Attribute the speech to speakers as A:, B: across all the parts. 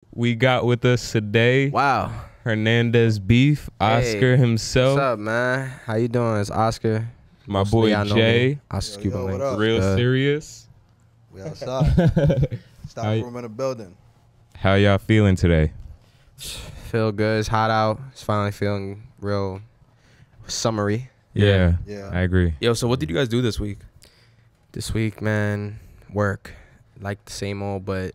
A: We got with us today
B: Wow.
A: Hernandez Beef, Oscar himself.
B: What's up, man? How you doing? It's Oscar.
A: My boy Jay.
B: Oscar
C: Yo,
B: Cuban
C: what
B: Links.
C: up?
A: Real serious.
C: We outside. Stop
A: How-
C: room in the building.
A: How y'all feeling today?
B: Feel good. It's hot out. It's finally feeling real summery.
A: Yeah,
C: Yeah.
A: I agree.
D: Yo, so what did you guys do this week?
B: This week, man, work. Like the same old, but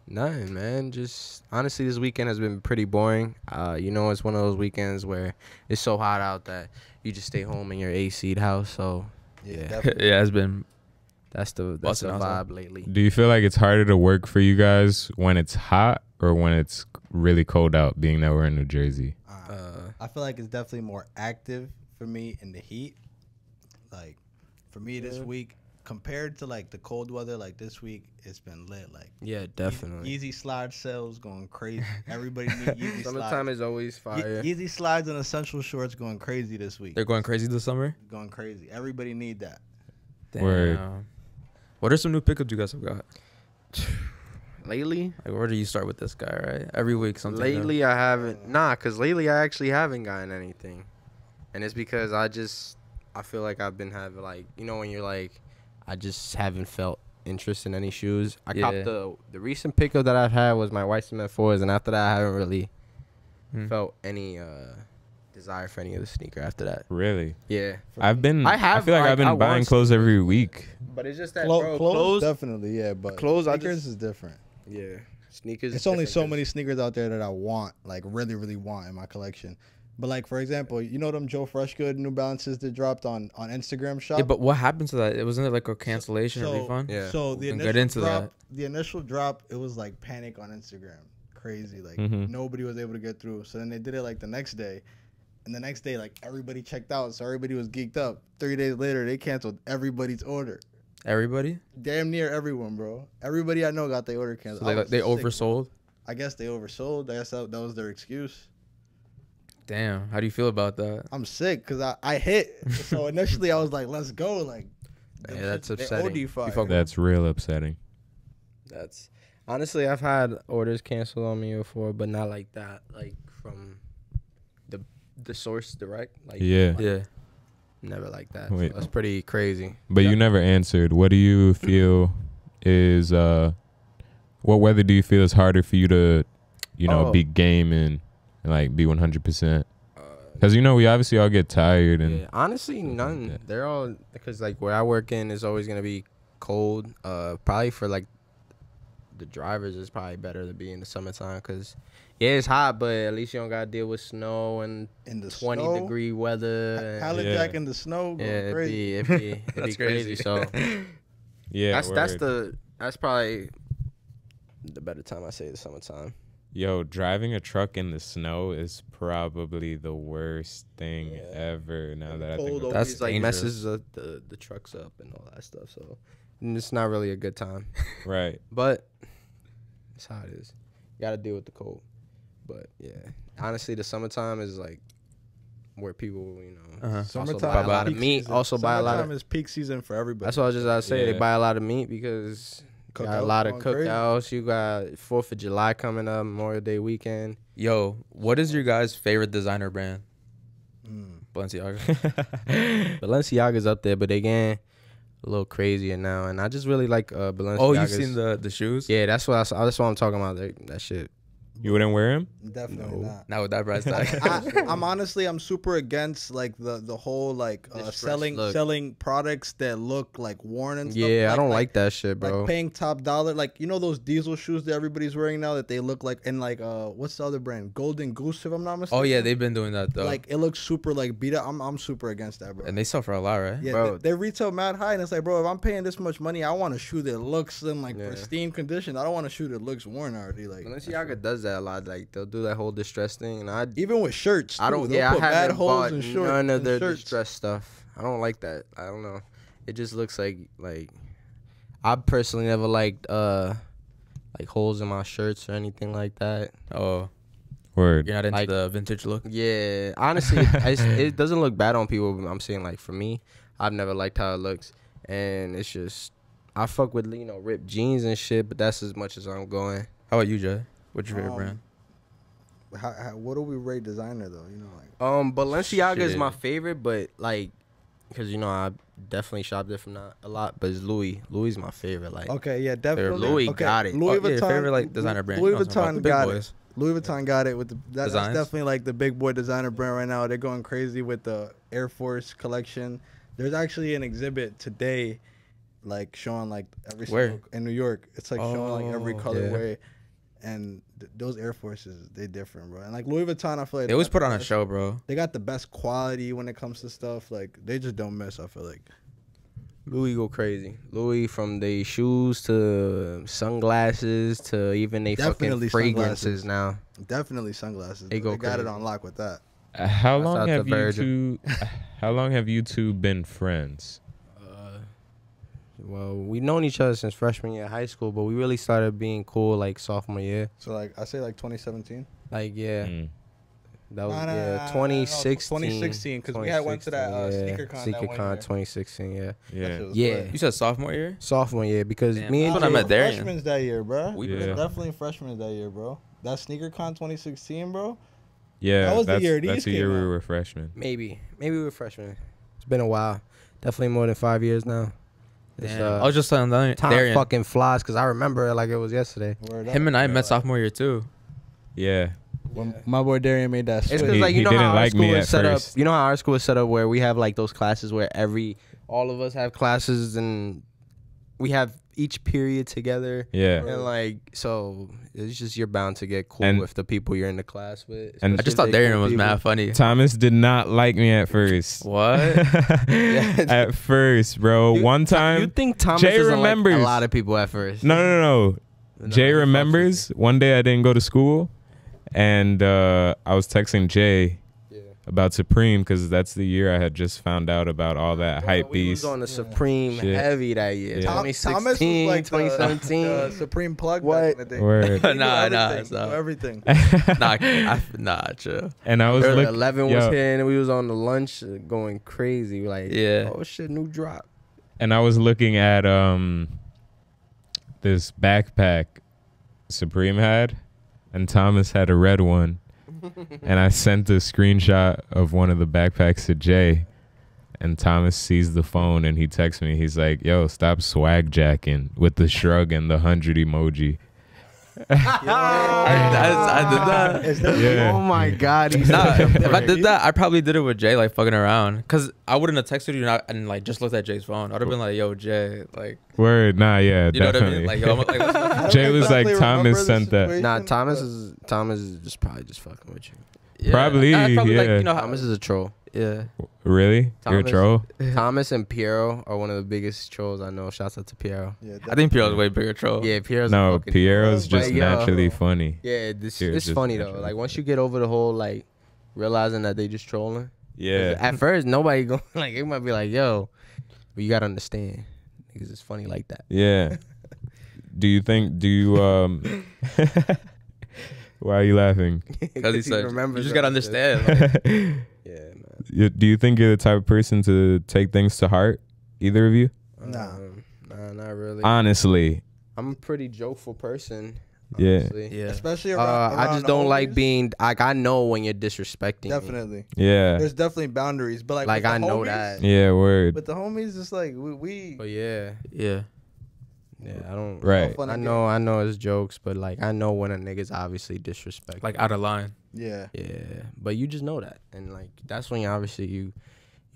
B: nothing, man. Just honestly, this weekend has been pretty boring. It's one of those weekends where it's so hot out that you just stay home in your AC'd house. So Yeah.
C: Definitely.
D: Yeah, it's been
B: that's the
D: Busting outside.
B: vibe lately.
A: Do you feel like it's harder to work for you guys when it's hot or when it's really cold out, being that we're in New Jersey?
C: I feel like it's definitely more active for me in the heat. Like, for me this week, compared to like the cold weather, like this week, it's been lit. Like,
B: Yeah, definitely.
C: Easy slide sales going crazy. Everybody need Easy
B: Summertime
C: slides.
B: is always fire.
C: Easy slides and essential shorts going crazy this week.
D: they're going crazy this summer.
C: Going crazy. Everybody need that.
A: Word.
D: What are some new pickups you guys have got?
B: Lately,
D: Like, where do you start with this guy? Right, every week something. new.
B: lately I haven't. Cause lately I actually haven't gotten anything, and it's because I feel like I've been having like when you're like, I just haven't felt interest in any shoes. I
D: Yeah.
B: copped the recent pickup that I've had was my white cement fours, and after that I haven't really felt any desire for any of the sneaker after that.
A: Really?
B: Yeah,
A: I feel like I've
B: I
A: been buying
B: want
A: clothes every week.
B: but it's just that
C: Clothes, definitely, yeah. But
B: clothes, I
C: sneakers
B: just-
C: is different.
B: Yeah, sneakers.
C: It's only so many sneakers out there that I want, like really, really want in my collection. But like for example, you know them Joe Freshgood New Balances that dropped on Instagram Shop.
D: Yeah, but what happened to that? It wasn't it like a cancellation or refund?
B: Yeah.
C: So the
D: We can
C: initial
D: get into
C: drop,
D: that.
C: the initial drop, it was like panic on Instagram, crazy. Like
A: Mhm.
C: nobody was able to get through. So then they did it like the next day, and the next day like everybody checked out, so everybody was geeked up. 3 days later, they canceled everybody's order.
D: Everybody?
C: Damn near everyone, bro. Everybody I know got their order canceled.
D: So
C: I was
D: they
C: sick.
D: oversold?
C: I guess they oversold. I guess that was their excuse.
D: Damn. How do you feel about that?
C: I'm sick because I hit. So initially I was like, let's go. Like,
B: Yeah, that's
C: they
B: upsetting.
C: OD fire.
D: fuck-
A: That's real upsetting.
B: That's honestly, I've had orders canceled on me before, but not like that. Like from the source direct. Like
A: Yeah.
D: Yeah.
B: never like that.
A: Wait.
B: So that's pretty crazy.
A: But you never answered. What do you feel is what weather do you feel is harder for you to,
B: Oh.
A: be game and like be 100%? Because we obviously all get tired and
B: Yeah, honestly, none.
A: Yeah.
B: They're all because like where I work in is always gonna be cold. Probably for like the drivers, it's probably better to be in the summertime because it's hot, but at least you don't gotta deal with snow and
C: In the
B: 20-degree weather. and-
C: Pallet
A: Yeah.
C: jack in the snow going
B: yeah, it'd
C: crazy.
B: be
D: That's
B: crazy.
D: crazy.
B: So
A: yeah,
B: that's probably the better time. I say the summertime.
A: Yo, driving a truck in the snow is probably the worst thing
B: Yeah.
A: ever. Now
C: And
A: that I
C: cold
A: think about
D: That's
B: That's like
D: dangerous.
B: messes the trucks up and all that stuff. So it's not really a good time.
A: it. Right.
B: But it's how it is. You gotta deal with the cold. But yeah, honestly, the summertime is like where people,
D: Uh-huh.
B: also
C: Summertime
B: buy a
C: is
B: lot of
C: peak
B: meat.
C: season.
B: Also buy a lot
C: Summertime
B: of.
C: is peak season for everybody.
B: That's what I was just about to say.
A: Yeah.
B: They buy a lot of meat because got a
C: Cookouts
B: lot of
C: going crazy.
B: cookouts. You got 4th of July coming up, Memorial Day weekend.
D: Yo, what is your guys' favorite designer brand?
C: Mm.
D: Balenciaga.
B: Balenciaga's up there, but they getting a little crazier now. And I just really like Balenciaga's.
D: Oh, you've seen the shoes?
B: Yeah, that's what I'm talking about. That shit.
A: You wouldn't wear him?
C: Definitely
B: No.
C: not.
D: Not with that price tag.
C: I'm super against like the whole like
B: Distressed
C: selling
B: look.
C: products that look like worn and stuff.
B: Yeah, I don't like that shit, bro.
C: Like paying top dollar, like those diesel shoes that everybody's wearing now that they look like, and like what's the other brand? Golden Goose, if I'm not mistaken.
D: Oh yeah, they've been doing that though.
C: like it looks super like beat up. I'm super against that, bro.
D: and they sell for a lot, right?
C: Yeah,
B: Bro.
C: they retail mad high, and it's like, bro, if I'm paying this much money, I want a shoe that looks in like
B: Yeah.
C: pristine condition. I don't want a shoe that looks worn already. Like
B: Balenciaga does that a lot. Like they'll do that whole distress thing, and I
C: even with shirts,
B: I don't.
C: too, they'll
B: Yeah, I
C: put mad
B: haven't
C: holes
B: bought
C: in shorts.
B: none of
C: in
B: their
C: shirts.
B: distress stuff. I don't like that. I don't know. It just looks like I personally never liked like holes in my shirts or anything like that.
D: Oh,
A: Word.
D: you're not into
B: Like-
D: the vintage look?
B: Yeah, honestly, it doesn't look bad on people. But I'm saying like for me, I've never liked how it looks, and it's just I fuck with ripped jeans and shit, but that's as much as I'm going.
D: How about you, Jay? What's your favorite
C: Um,
D: brand?
C: What do we rate designer though? You know, like
B: Balenciaga is
D: Shit.
B: my favorite, but like, because you know I definitely shop there from that a lot. But it's Louis. Louis is my favorite. Like,
C: okay, yeah, definitely.
B: Louis
C: okay.
B: got it.
C: Louis
D: Oh, yeah,
C: Vuitton,
D: favorite like designer brand.
C: Louis
D: You know what I'm talking
C: Vuitton
D: about, the big
C: got
D: boys.
C: it. Louis Vuitton got it with that's
D: Designs?
C: definitely like the big boy designer brand right now. They're going crazy with the Air Force collection. There's actually an exhibit today, like showing like every
D: Where?
C: single in New York. It's like showing like every
D: Oh,
C: colorway, and those Air Forces they different, bro. And like Louis Vuitton, I feel like
D: They always
C: got
D: put
C: the
D: on a
C: best-
D: show, bro.
C: They got the best quality when it comes to stuff. Like they just don't miss. I feel like.
B: Louis go crazy. Louis, from they shoes to sunglasses to even they
C: Definitely
B: fucking fragrances
C: sunglasses.
B: now.
C: Definitely sunglasses.
B: They go
C: got it
B: crazy.
C: on lock with that.
A: How
B: That's
A: long
B: out the
A: have you
B: Virgin.
A: two? How long have you two been friends?
B: Well, we've known each other since freshman year of high school, but we really started being cool like sophomore year.
C: So like I say like 2017.
B: Like yeah,
A: Mm.
B: that was
C: Nah, nah, nah,
B: yeah
C: nah,
B: 2016.
C: 2016, 'cause we had went to that, SneakerCon that
B: SneakerCon
C: one year.
B: 2016. Yeah,
C: That
A: Yeah.
C: shit was
B: Yeah.
C: lit.
D: You said sophomore year?
B: sophomore year because
D: Damn,
B: me and
D: that's when I
B: Jay-
D: met Darian.
C: Freshmen that year, bro.
D: We
A: Yeah.
C: Definitely freshmen that year, bro. That SneakerCon 2016, bro.
A: Yeah,
C: That was the
A: that's,
C: year these
A: that's the year
C: came
A: we
C: out.
A: were freshmen.
B: maybe we were freshmen. It's been a while. Definitely more than 5 years now. It's,
D: Damn. I was just telling
B: time
D: Darian.
B: fucking flies because I remember it like it was yesterday.
C: Word
D: Him
C: up.
D: and I met sophomore year too.
A: Yeah.
C: When my boy Darian made that
B: It's
C: switch.
B: because
A: He-
B: like you
A: he
B: know
A: didn't
B: how our
A: like me
B: school
A: at
B: is set up.
A: first.
B: You know how our school is set up where we have like those classes where all of us have classes and we have each period together.
A: Yeah.
B: And like so, it's just you're bound to get cool
A: And-
B: with the people you're in the class with.
A: And
D: I
B: especially
D: just
B: if
D: thought
B: they
D: Darian
B: cool
D: was
B: people.
D: mad funny.
A: Thomas did not like me at first.
D: What?
A: At first, bro. One
B: You
A: time.
B: think Thomas
A: Jay
B: doesn't
A: remembers.
B: like a lot of people at first?
A: No.
B: No,
A: Jay
B: he fucks
A: remembers. One day I didn't go to school, and I was texting Jay
B: with you.
A: about Supreme because that's the year I had just found out about all that hype
B: We was
A: beast.
B: on the Supreme
A: Shit.
B: heavy that year.
A: Yeah.
C: Thomas
B: 2016,
C: was like
B: 2017.
C: the Supreme plug.
B: What?
C: Back in the day.
A: Word.
C: He knew
D: Nah,
C: everything.
D: nah,
C: He knew everything.
D: Nah, chill.
A: And I was
B: Early
A: looking.
B: 11 was here and we was on the lunch going crazy. Like,
D: Yeah.
B: oh shit, new drop.
A: And I was looking at this backpack Supreme had, and Thomas had a red one. And I sent a screenshot of one of the backpacks to Jay, and Thomas sees the phone and he texts me. He's like, "Yo, stop swag jacking," with the shrug and the 100 emoji.
D: I did that.
C: Is that
A: Yeah.
B: Oh my god, he's
D: Nah,
B: such a
D: if I
B: prick.
D: did that, I probably did it with Jay, like fucking around. Cause I wouldn't have texted you and like just looked at Jay's phone. I'd have been like, "Yo, Jay," like,
A: Word, nah, yeah,
D: you know what I
A: definitely.
D: mean? Like, yo, I'm, like, let's-
C: I don't
A: Jay was like,
C: exactly
A: Thomas
C: remember the
A: sent that.
C: situation,
B: Nah,
C: but-
B: Thomas is just probably just fucking with you.
D: yeah.
A: Probably,
D: Like,
A: yeah.
D: you know,
B: Thomas is a troll.
D: yeah.
A: Really? You're a
B: Thomas-
A: troll?
B: Thomas and Piero are one of the biggest trolls I know. Shouts out to Piero.
C: Yeah,
D: I think Piero's way bigger troll.
B: Yeah, Piero's a
A: No,
B: fucking
A: Piero's
B: troll.
A: just
B: But, yo,
A: naturally funny.
B: Yeah, this
A: Piero's
B: it's
A: just
B: funny though.
A: naturally
B: Like once you get over the whole like realizing that they just trolling.
A: Yeah.
B: At first, nobody go like it might be like, yo, but you gotta understand, because it's funny like that.
A: Yeah. Do you why are you laughing?
D: Because he said, you
B: remembers
D: just gotta
B: that shit.
D: understand. Like,
B: Yeah, man.
A: Do you think you're the type of person to take things to heart? Either of you?
C: Nah.
B: Nah, not really.
A: Honestly.
B: I'm a pretty jokeful person.
A: Yeah.
B: Honestly.
D: yeah.
C: especially around.
B: I
C: around
B: just
C: the
B: don't like
C: homies,
B: being like I know when you're disrespecting. me.
C: Definitely,
A: Yeah.
C: there's definitely boundaries, but like
B: Like
C: with the
B: I know
C: homies-
B: that.
A: Yeah, word.
C: With the homies, it's like we
B: But yeah,
D: Yeah.
B: I don't.
A: Right.
C: fun
B: I
C: and
B: know it's jokes, but like I know when a nigga's obviously disrespecting.
D: Like out of line.
C: yeah.
B: Yeah, but you just know that, and like that's when you obviously you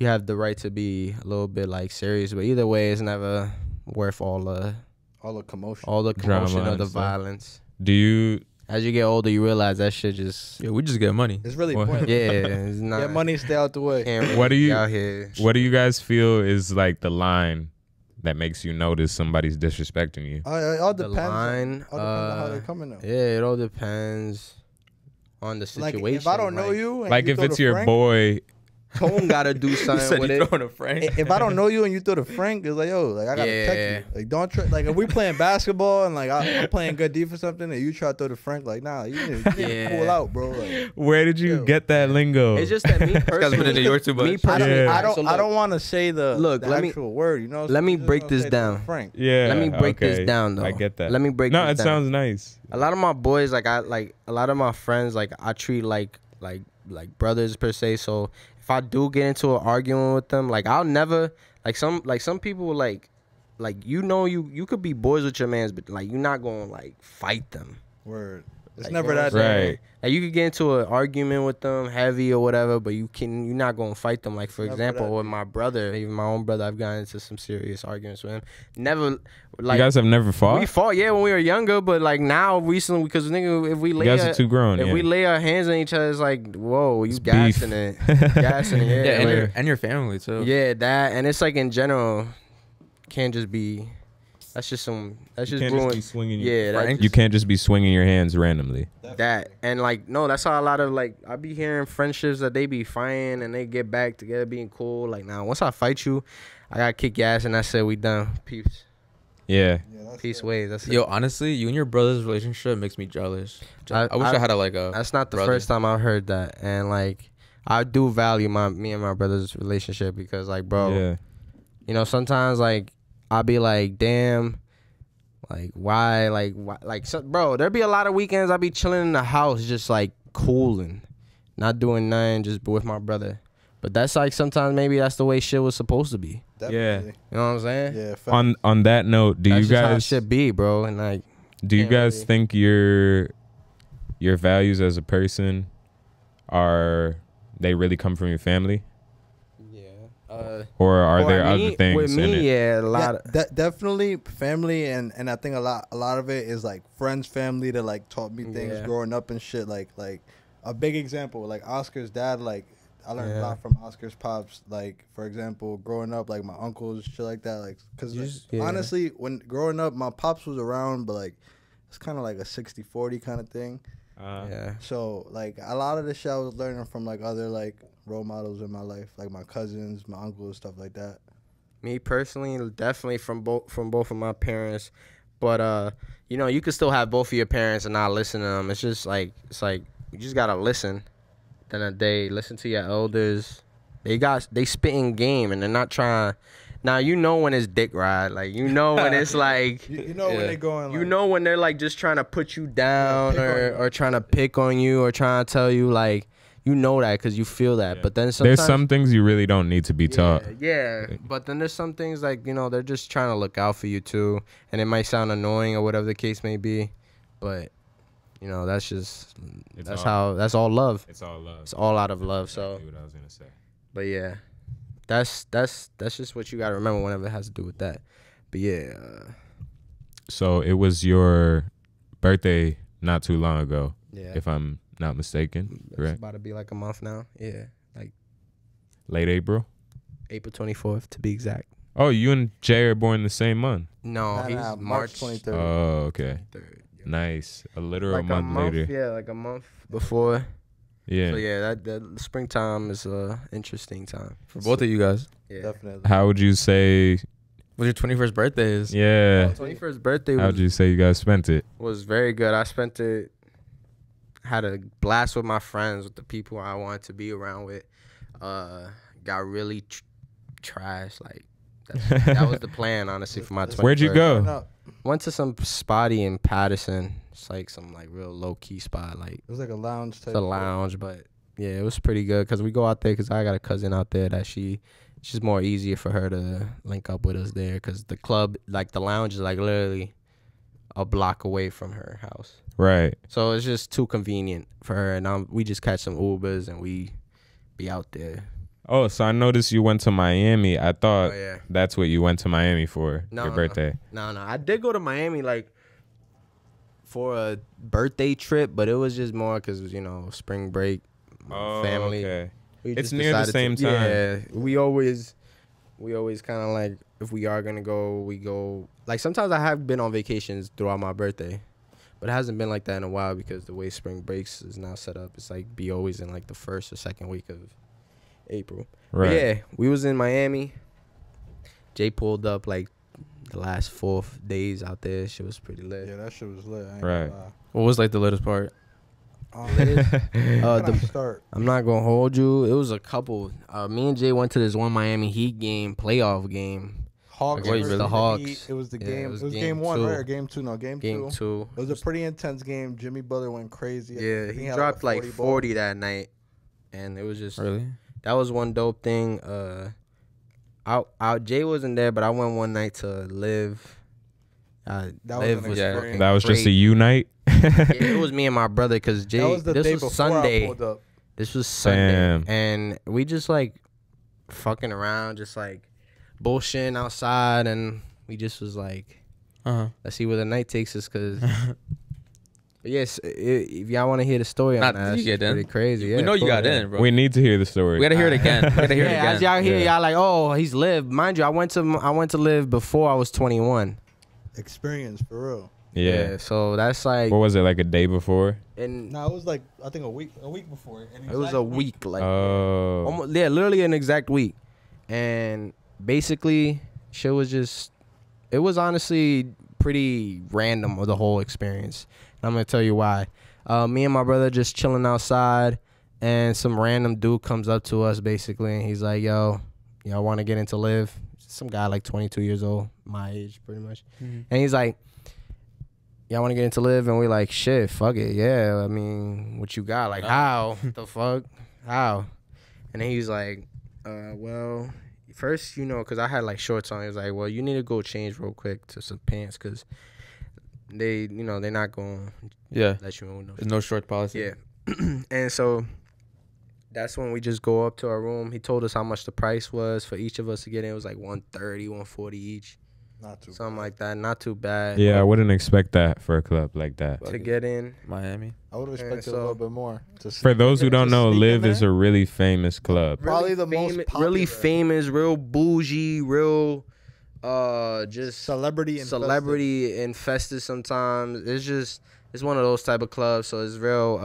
B: have the right to be a little bit like serious. But either way, it's never worth all the
C: All the commotion.
A: Drama
B: commotion or
A: and
B: the
A: stuff.
B: violence.
A: Do you
B: As you get older, you realize that shit just
D: Yeah, we just get money.
C: It's really
A: What?
C: pointless.
B: yeah, it's not.
C: Get money, stay out the way.
B: Can't really
A: What do
B: be
A: you-
B: out here?
A: what do you guys feel is like the line that makes you notice somebody's disrespecting you?
C: It all
B: The
C: depends.
B: line,
C: All depends on how they're coming though.
B: Yeah, it all depends on the
C: Like
B: situation.
C: if I don't know
B: like-
C: you, and
A: Like
C: you
A: if
C: throw
A: it's
C: the
A: your
C: Frank,
A: boy
B: Tone gotta do
D: You
B: something
D: said
B: with
D: you
B: it.
D: throwing a Frank.
C: If I don't know you and you throw the Frank, it's like, yo, like I gotta
B: Yeah.
C: check you. Like don't try. Like if we playing basketball and like I'm playing good defense or something, and you try to throw the Frank, like nah, you need to
B: Yeah.
C: pull out, bro. Like,
A: Where did you
C: Yo.
A: get that lingo?
B: It's just that me
D: This guy's been in New
B: personally.
D: York too much.
B: Me personally,
A: Yeah.
C: I don't.
B: So
C: I
B: look,
C: don't want to say the
B: Look,
C: the
B: let me-
C: actual word. You know.
B: let me
C: You just
B: break
C: gonna
B: this
C: say the
B: down.
C: Frank.
A: yeah.
B: Let me break this
A: okay.
B: down, though.
A: I get that.
B: Let me break
A: No,
B: this
A: it
B: down.
A: sounds nice.
B: A lot of my boys, like a lot of my friends, like I treat like brothers per se. So if I do get into an argument with them, like I'll never like some people like you could be boys with your mans, but like you're not gonna like fight them.
C: Word. It's
B: Like,
C: never
B: you know
C: that.
B: what I'm saying?
A: Right.
B: Like you could get into an argument with them, heavy or whatever, but you're not gonna fight them. Like for
C: Never
B: example,
C: that
B: with my brother, even my own brother, I've gotten into some serious arguments with him. Never like
A: you guys have never fought?
B: we fought, yeah, when we were younger, but like now recently, because nigga, if we
A: You
B: lay
A: guys
B: our,
A: are too grown.
B: if
A: yeah.
B: we lay our hands on each other, it's like whoa, you
A: It's
B: gassing
A: beef.
B: it, gassing it,
D: Yeah,
B: yeah,
D: and,
B: like,
D: and your family too.
B: yeah, that, and it's like in general, can't just be. That's just some. That's
A: You
B: just
A: can't just
B: ruin.
A: be swinging.
B: Yeah, that
D: Frank,
A: You can't just be swinging your hands randomly.
B: that and like no, that's how a lot of like I be hearing friendships that they be fighting and they get back together being cool. Like now, once I fight you, I gotta kick your ass and that's it. We done. Peace.
A: Yeah.
C: Yeah, that's
B: Peace
C: it.
B: ways. That's it.
D: Yo, honestly, you and your brother's relationship makes me jealous. I wish I had a like a.
B: That's not the
D: brother.
B: first time I've heard that, and like I do value me and my brother's relationship because like bro,
A: Yeah.
B: you know sometimes like I'll be like damn, like why so, bro, there be a lot of weekends I be chilling in the house just like cooling, not doing nothing, just with my brother. But that's like sometimes maybe that's the way shit was supposed to be.
C: Definitely.
B: You know what I'm saying?
C: Yeah. fact.
A: On that note, do
B: that's
A: you
B: just how it
A: guys
B: should be, bro. And like
A: do you
B: can't
A: guys
B: really-
A: think your values as a person are they really come from your family,
B: yeah.
A: or are
B: For
A: there
B: me-
A: other things
B: with
A: in
B: me?
A: it?
B: Yeah, a lot. of,
C: Definitely family, and I think a lot of it is like friends, family that like taught me things
B: Yeah.
C: growing up and shit. Like a big example, like Oscar's dad. Like I learned a
B: Yeah.
C: lot from Oscar's pops. Like for example, growing up, like my uncles, shit like that. Like because
B: Yeah.
C: honestly, when growing up, my pops was around, but like it's kind of like a 60-40 kind of thing.
B: yeah.
C: So like a lot of the shit I was learning from like other like role models in my life, like my cousins, my uncles, stuff like that.
B: Me personally, definitely from both of my parents, but you know, you can still have both of your parents and not listen to them. It's like you just gotta listen. Then a day, listen to your elders. They spitting game and they're not trying. Now you know when it's dick ride, like you know when it's like.
C: You know when
D: Yeah.
C: they going.
B: You
C: Like,
B: know when they're like just trying to put you down
C: pick on you.
B: or trying to pick on you or trying to tell you like you know that because you feel that.
A: Yeah.
B: But then sometimes
A: There's some things you really don't need to be taught.
B: yeah, but then there's some things like, you know, they're just trying to look out for you too. And it might sound annoying or whatever the case may be. But, you know, that's just, that's all love.
A: It's all love.
B: It's all out of love. So,
A: Exactly what I was gonna say.
B: but yeah, that's just what you got to remember whenever it has to do with that. But yeah,
A: So it was your birthday not too long ago,
B: yeah.
A: if I'm not mistaken,
B: It's
A: correct?
B: about to be like a month now. Yeah, like
A: Late April.
B: April 24th to be exact.
A: Oh, you and Jay are born the same month.
B: No, he's March
C: 23rd.
A: Oh, okay.
B: 23rd.
A: Nice. A literal
B: Like
A: month later.
B: Yeah, like a month before.
A: Yeah.
B: So yeah, that springtime is a interesting time
D: For both of you guys.
B: Yeah.
C: Definitely.
A: How would you say?
D: What your 21st birthday is?
A: Yeah.
B: 21st birthday
A: How would you say you guys spent it?
B: was very good. I spent it, had a blast with my friends, with the people I wanted to be around with. Got really trashed. Like that was the plan, honestly, for my 21st.
A: Where'd you go?
C: No,
B: Went to some spotty in Patterson. It's like some like real low key spot. Like
C: it was like a lounge type.
B: it's a lounge, but yeah, it was pretty good because we go out there because I got a cousin out there that it's just more easier for her to link up with us there because the club, like the lounge is like literally a block away from her house.
A: Right.
B: So it's just too convenient for her, and we just catch some Ubers and we be out there.
A: Oh, so I noticed you went to Miami. I thought
B: Oh yeah.
A: that's what you went to Miami for,
B: No,
A: your
B: no.
A: birthday.
B: No, I did go to Miami like for a birthday trip, but it was just more because you know spring break, family.
A: Okay.
B: We
A: It's
B: just
A: near the
B: decided
A: same time.
B: Yeah, we always kind of like if we are gonna go, we go. Like sometimes I have been on vacations throughout my birthday, but it hasn't been like that in a while because the way spring breaks is now set up, it's like be always in like the first or second week of April.
A: Right.
B: But yeah, we was in Miami. Jay pulled up like the last 4 days out there. Shit was pretty lit.
C: Yeah, that shit was lit. I ain't
A: Right.
C: gonna lie.
D: What was like the latest part?
C: Start.
B: I'm not gonna hold you. It was a couple. Me and Jay went to this one Miami Heat game, playoff game.
C: Hawks
B: Against
C: versus
B: the Hawks.
C: Heat. It was the
B: Yeah,
C: game.
B: it
C: It
B: was
C: was
B: game
C: game 1,
B: 2.
C: right? Or game 2? No, game 2.
B: Game 2.
C: It was a pretty intense game. Jimmy Butler went crazy.
B: Yeah,
C: I think
B: he
C: had
B: dropped like
C: 40
B: 40 that night, and it was just
D: Really?
B: that was one dope thing. Jay wasn't there, but I went one night to live.
C: That was
B: Liv
C: an
B: was
D: experience.
B: fucking
A: That was just a
B: great.
A: U night.
B: Yeah, it was me and my brother because Jay.
C: That was the
B: this
C: day
B: was
C: before
B: Sunday.
C: I pulled up.
B: This was Sunday,
A: Damn.
B: and we just like fucking around, just like bullshitting outside, and we just was like, let's see where the night takes us, cause. But yes, if y'all want to hear the story on
D: Not
B: that,
D: you
B: it's
D: get in.
B: pretty crazy. Yeah,
D: we know you
B: cool,
D: got
B: yeah.
D: in, bro.
A: We need to hear the story.
D: We gotta hear it again. We gotta hear it
B: Yeah, as
D: again.
B: y'all hear,
A: Yeah.
B: y'all like, oh, he's lived. Mind you, I went to live before I was 21.
C: Experience for real.
A: Yeah.
B: So that's like,
A: What was it, like a day before?
B: and
C: No, it was like I think a week before.
B: it was a week, like
A: Oh.
B: almost, yeah, literally an exact week. And basically, shit was just, it was honestly pretty random of the whole experience. And I'm gonna tell you why. Me and my brother just chilling outside, and some random dude comes up to us basically, and he's like, "Yo, y'all want to get into live?" Some guy like 22 years old, my age pretty much, and he's like, "Y'all want to get into live?" And we're like, "Shit, fuck it, yeah. I mean, what you got? Like, how? The fuck? How?" And then he's like, well, first, you know, because I had like shorts on. He was like, well, you need to go change real quick to some pants, because they, you know, they're not going
D: Yeah.
B: to let you know.
D: There's no short policy.
B: Yeah. And so that's when we just go up to our room. He told us how much the price was for each of us to get in. It was like 130, 140 each.
C: Not too
B: Something
C: bad.
B: like that. Not too bad.
A: Yeah, I wouldn't expect that for a club like that.
B: To get in.
D: Miami.
C: I would have
B: Yeah,
C: expected
B: so-
C: a little bit more.
A: For those who don't know,
C: sneak in
A: Live is
C: there?
A: a really famous club.
C: Probably the most
B: really
C: popular.
B: famous, real bougie, real just
C: Celebrity
B: infested sometimes. It's one of those type of clubs, so it's real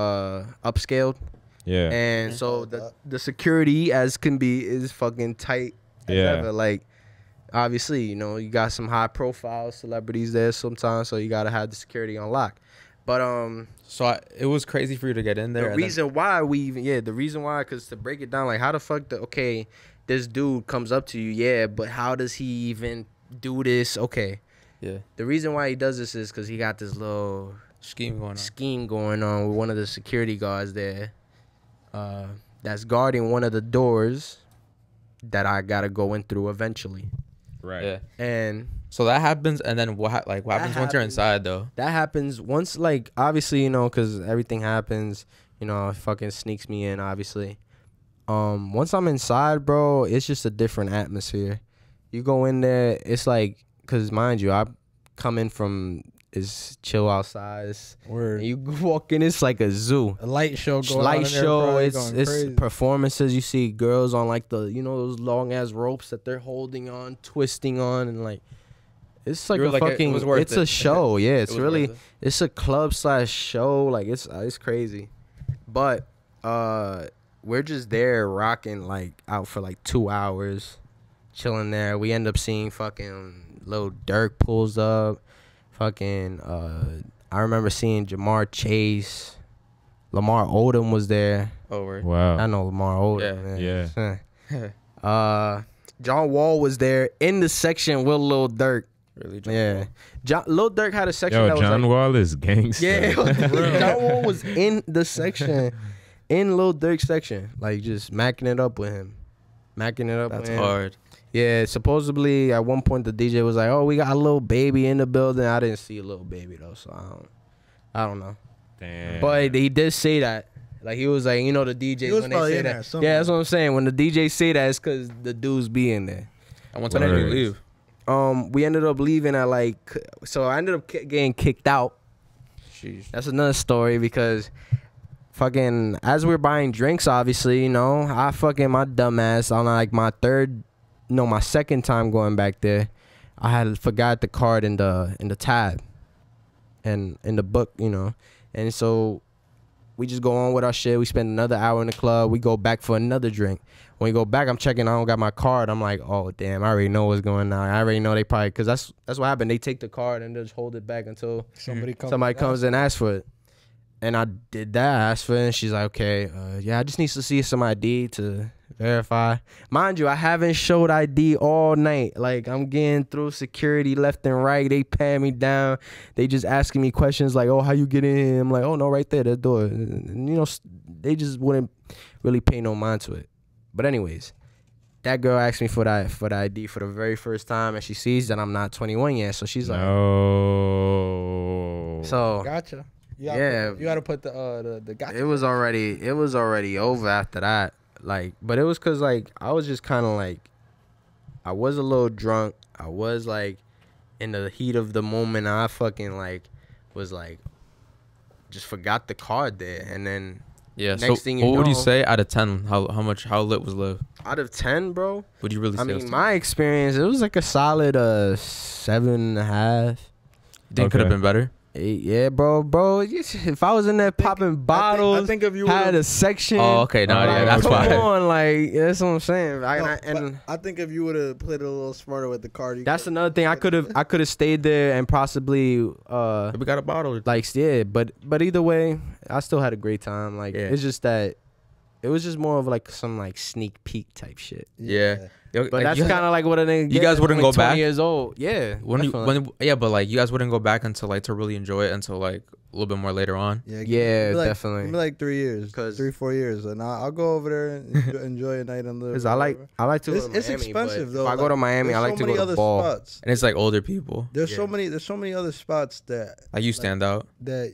B: upscaled.
A: Yeah.
B: And so the security as can be is fucking tight as
A: Yeah.
B: ever. Like, obviously, you know, you got some high profile celebrities there sometimes, so you gotta have the security on lock. But
D: So it was crazy for you to get in there.
B: the reason why we even, the reason why, because to break it down, like, how the fuck this dude comes up to you, yeah, but how does he even do this? Okay,
D: Yeah.
B: the reason why he does this is because he got this little
D: Scheme going on.
B: scheme going on with one of the security guards there, that's guarding one of the doors that I gotta go in through eventually.
A: Right.
D: Yeah.
B: And
D: So that happens, and then what happens once you're
B: happens.
D: inside though?
B: that happens once, like, obviously, you know, because everything happens, you know, it fucking sneaks me in, obviously. Once I'm inside, bro, it's just a different atmosphere. You go in there, it's like, because mind you, I come in from is chill outside.
C: Word.
B: You walk in, it's like a zoo.
C: A light show going on
B: Light
C: in there,
B: show,
C: probably
B: it's
C: going crazy.
B: performances. You see girls on like the, you know, those long ass ropes that they're holding on, twisting on, and like it's like
D: You were
B: a
D: like, it
B: fucking
D: was worth
B: it's
D: it.
B: a show. Yeah, it's
D: was
B: really
D: worth it.
B: it's a club / show. Like it's crazy. But we're just there rocking, like, out for like 2 hours, chilling there. We end up seeing fucking Lil Durk pulls up. Fucking I remember seeing Jamar Chase. Lamar Odom was there.
D: Oh, word.
A: Wow.
B: I know Lamar Odom.
A: Yeah.
B: Yeah. John Wall was there in the section with Lil Durk.
D: Really? John
B: Yeah.
D: Wall.
B: Lil Durk had a section
A: Yo,
B: that was
A: John
B: like,
A: Wall is gangster.
B: yeah, John Wall was in the section, in Lil Durk's section, like just macking it up with him.
D: That's
B: with him.
D: hard.
B: Yeah, supposedly at one point the DJ was like, "Oh, we got a little baby in the building." I didn't see a little baby though, so I don't know.
A: Damn.
B: But he did say that. Like, he was like, you know, the DJs
C: was
B: when they
C: probably
B: say
C: in there
B: that.
C: somewhere.
B: Yeah, that's what I'm saying. When the DJs say that, it's because the dudes be in there.
D: And what time did you
A: Word.
D: leave?
B: We ended up leaving at like, so I ended up getting kicked out.
D: Sheesh.
B: That's another story because fucking as we're buying drinks, obviously, you know, I fucking my dumb ass on like my second time going back there, I had forgot the card in the tab and in the book, you know. And so We just go on with our shit. We spend another hour in the club. We go back for another drink. When we go back, I'm checking. I don't got my card. I'm like, oh damn, I already know what's going on. I already know they probably, cause that's what happened. They take the card and they just hold it back until somebody comes and asks for it. And I did that. I asked for it, and she's like, okay, yeah, I just need to see some ID to verify. Mind you, I haven't showed ID all night. Like, I'm getting through security left and right. They pan me down. They just asking me questions like, oh, how you get in here? I'm like, oh, no, right there, that door. And, you know, they just wouldn't really pay no mind to it. But anyways, that girl asked me for the ID for the very first time, and she sees that I'm not 21 yet. So she's like,
A: no.
B: So
C: Gotcha. You gotta put the gotcha.
B: it was already over after that. Like, but it was cause like I was just kind of like, I was a little drunk. I was like in the heat of the moment. I fucking like was like just forgot the card there, and then
D: Yeah.
B: next thing you
D: what would you
B: know-
D: say out of 10? How lit was Liv?
B: out of 10, bro.
D: Would you really say?
B: I
D: it was
B: mean,
D: 10?
B: my experience, it was like a solid 7.5.
D: You think it could have
A: Okay.
D: been better?
B: 8. Yeah, bro. If I was in there popping bottles,
C: I think if you
B: had
C: would've-
B: a section.
D: Oh, okay. No,
A: Oh,
D: yeah, that's
B: come
D: fine.
B: on, like that's what I'm saying.
C: No,
B: And
C: but I think if you would have played a little smarter with the card, you
B: that's
C: could-
B: another thing. I could have stayed there and possibly
D: We got a bottle.
B: like yeah, but either way, I still had a great time. Like
D: Yeah.
B: it's just that it was just more of like some like sneak peek type shit.
D: Yeah.
B: But
D: Like,
B: that's
D: you-
B: kind of like what a nigga
D: You guys
B: get
D: wouldn't
B: when
D: go
B: 20
D: back?
B: years old. Yeah. definitely.
D: yeah, but like you guys wouldn't go back until like to really enjoy it until like a little bit more later on.
B: Yeah,
C: maybe like,
B: definitely.
C: maybe like 3 years,
B: 'Cause-
C: 3-4 years, and I'll go over there and enjoy a night and live.
B: Because I like to go to
C: It's
B: Miami,
C: expensive
B: but
C: though.
B: if I go to Miami,
C: there's
B: I like
C: so
B: to
C: many
B: go to
C: other
B: ball.
C: spots.
D: And it's like older people.
C: There's
B: Yeah.
C: so many other spots that
D: Like you stand out.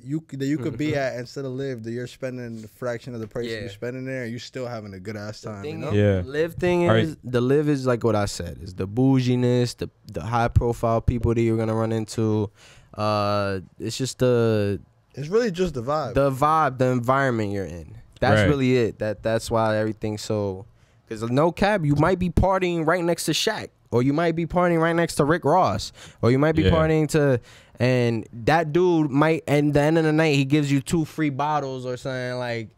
C: you could be at instead of live that you're spending a fraction of the price
B: Yeah.
C: you're spending there, and you're still having a good ass time. You
B: Thing
C: know?
B: is,
A: Yeah.
B: the live thing
A: Alright.
B: is the live is like what I said is the bouginess, the high profile people that you're gonna run into. It's just
C: It's really just the vibe.
B: the vibe, the environment you're in. That's
A: Right.
B: really it. That's why everything's so. Because no cap, you might be partying right next to Shaq, or you might be partying right next to Rick Ross, or you might be
A: Yeah.
B: partying to, and that dude might. And the end of the night, he gives you 2 free bottles or something like.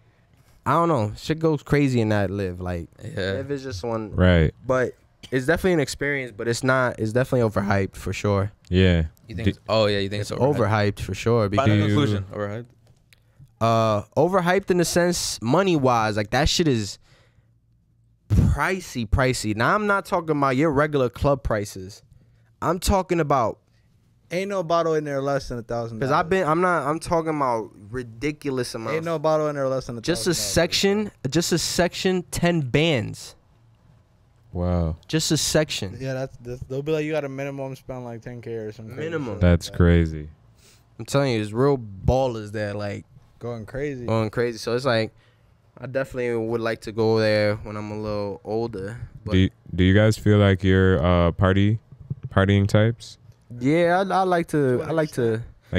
B: I don't know. Shit goes crazy in that live. Like
D: Yeah.
B: live is just one.
A: Right.
B: But it's definitely an experience, but it's not. It's definitely overhyped for sure.
A: Yeah.
D: You think? Oh yeah, you think
B: It's
D: it's
B: overhyped for sure.
D: By
B: Because
D: the conclusion, overhyped.
B: overhyped in the sense money wise, like that shit is pricey. Now I'm not talking about your regular club prices. I'm talking about
C: Ain't no bottle in there less than $1,000.
B: because I'm talking about ridiculous amounts.
C: Ain't no bottle in there less than
B: just a
C: $1,000.
B: section, 10 bands.
A: Wow.
B: Just a section.
C: Yeah, that's they'll be like, you got a minimum spend like 10K or something.
B: Minimum.
A: That's crazy.
B: I'm telling you, it's real ballers there, like
C: Going crazy.
B: going crazy. So it's like I definitely would like to go there when I'm a little older. But
A: Do you guys feel like you're partying types?
B: yeah, I like to.
A: Like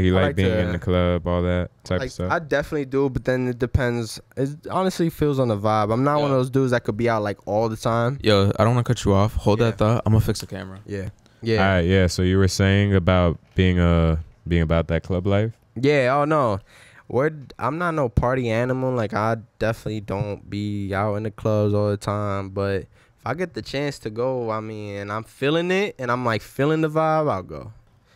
A: you
B: I
A: like
B: like
A: being
B: to-
A: in the club, all that type of
B: Like,
A: stuff?
B: I definitely do, but then it depends. It honestly feels on the vibe. I'm not one of those dudes that could be out like all the time.
D: Yo, I don't want to cut you off. Hold
B: Yeah.
D: that thought. I'm gonna fix the camera.
B: Yeah,
A: All right, yeah. So you were saying about being about that club life?
B: yeah. Oh no, I'm not no party animal. Like I definitely don't be out in the clubs all the time. But if I get the chance to go, I mean, and I'm feeling it, and I'm like feeling the vibe, I'll go.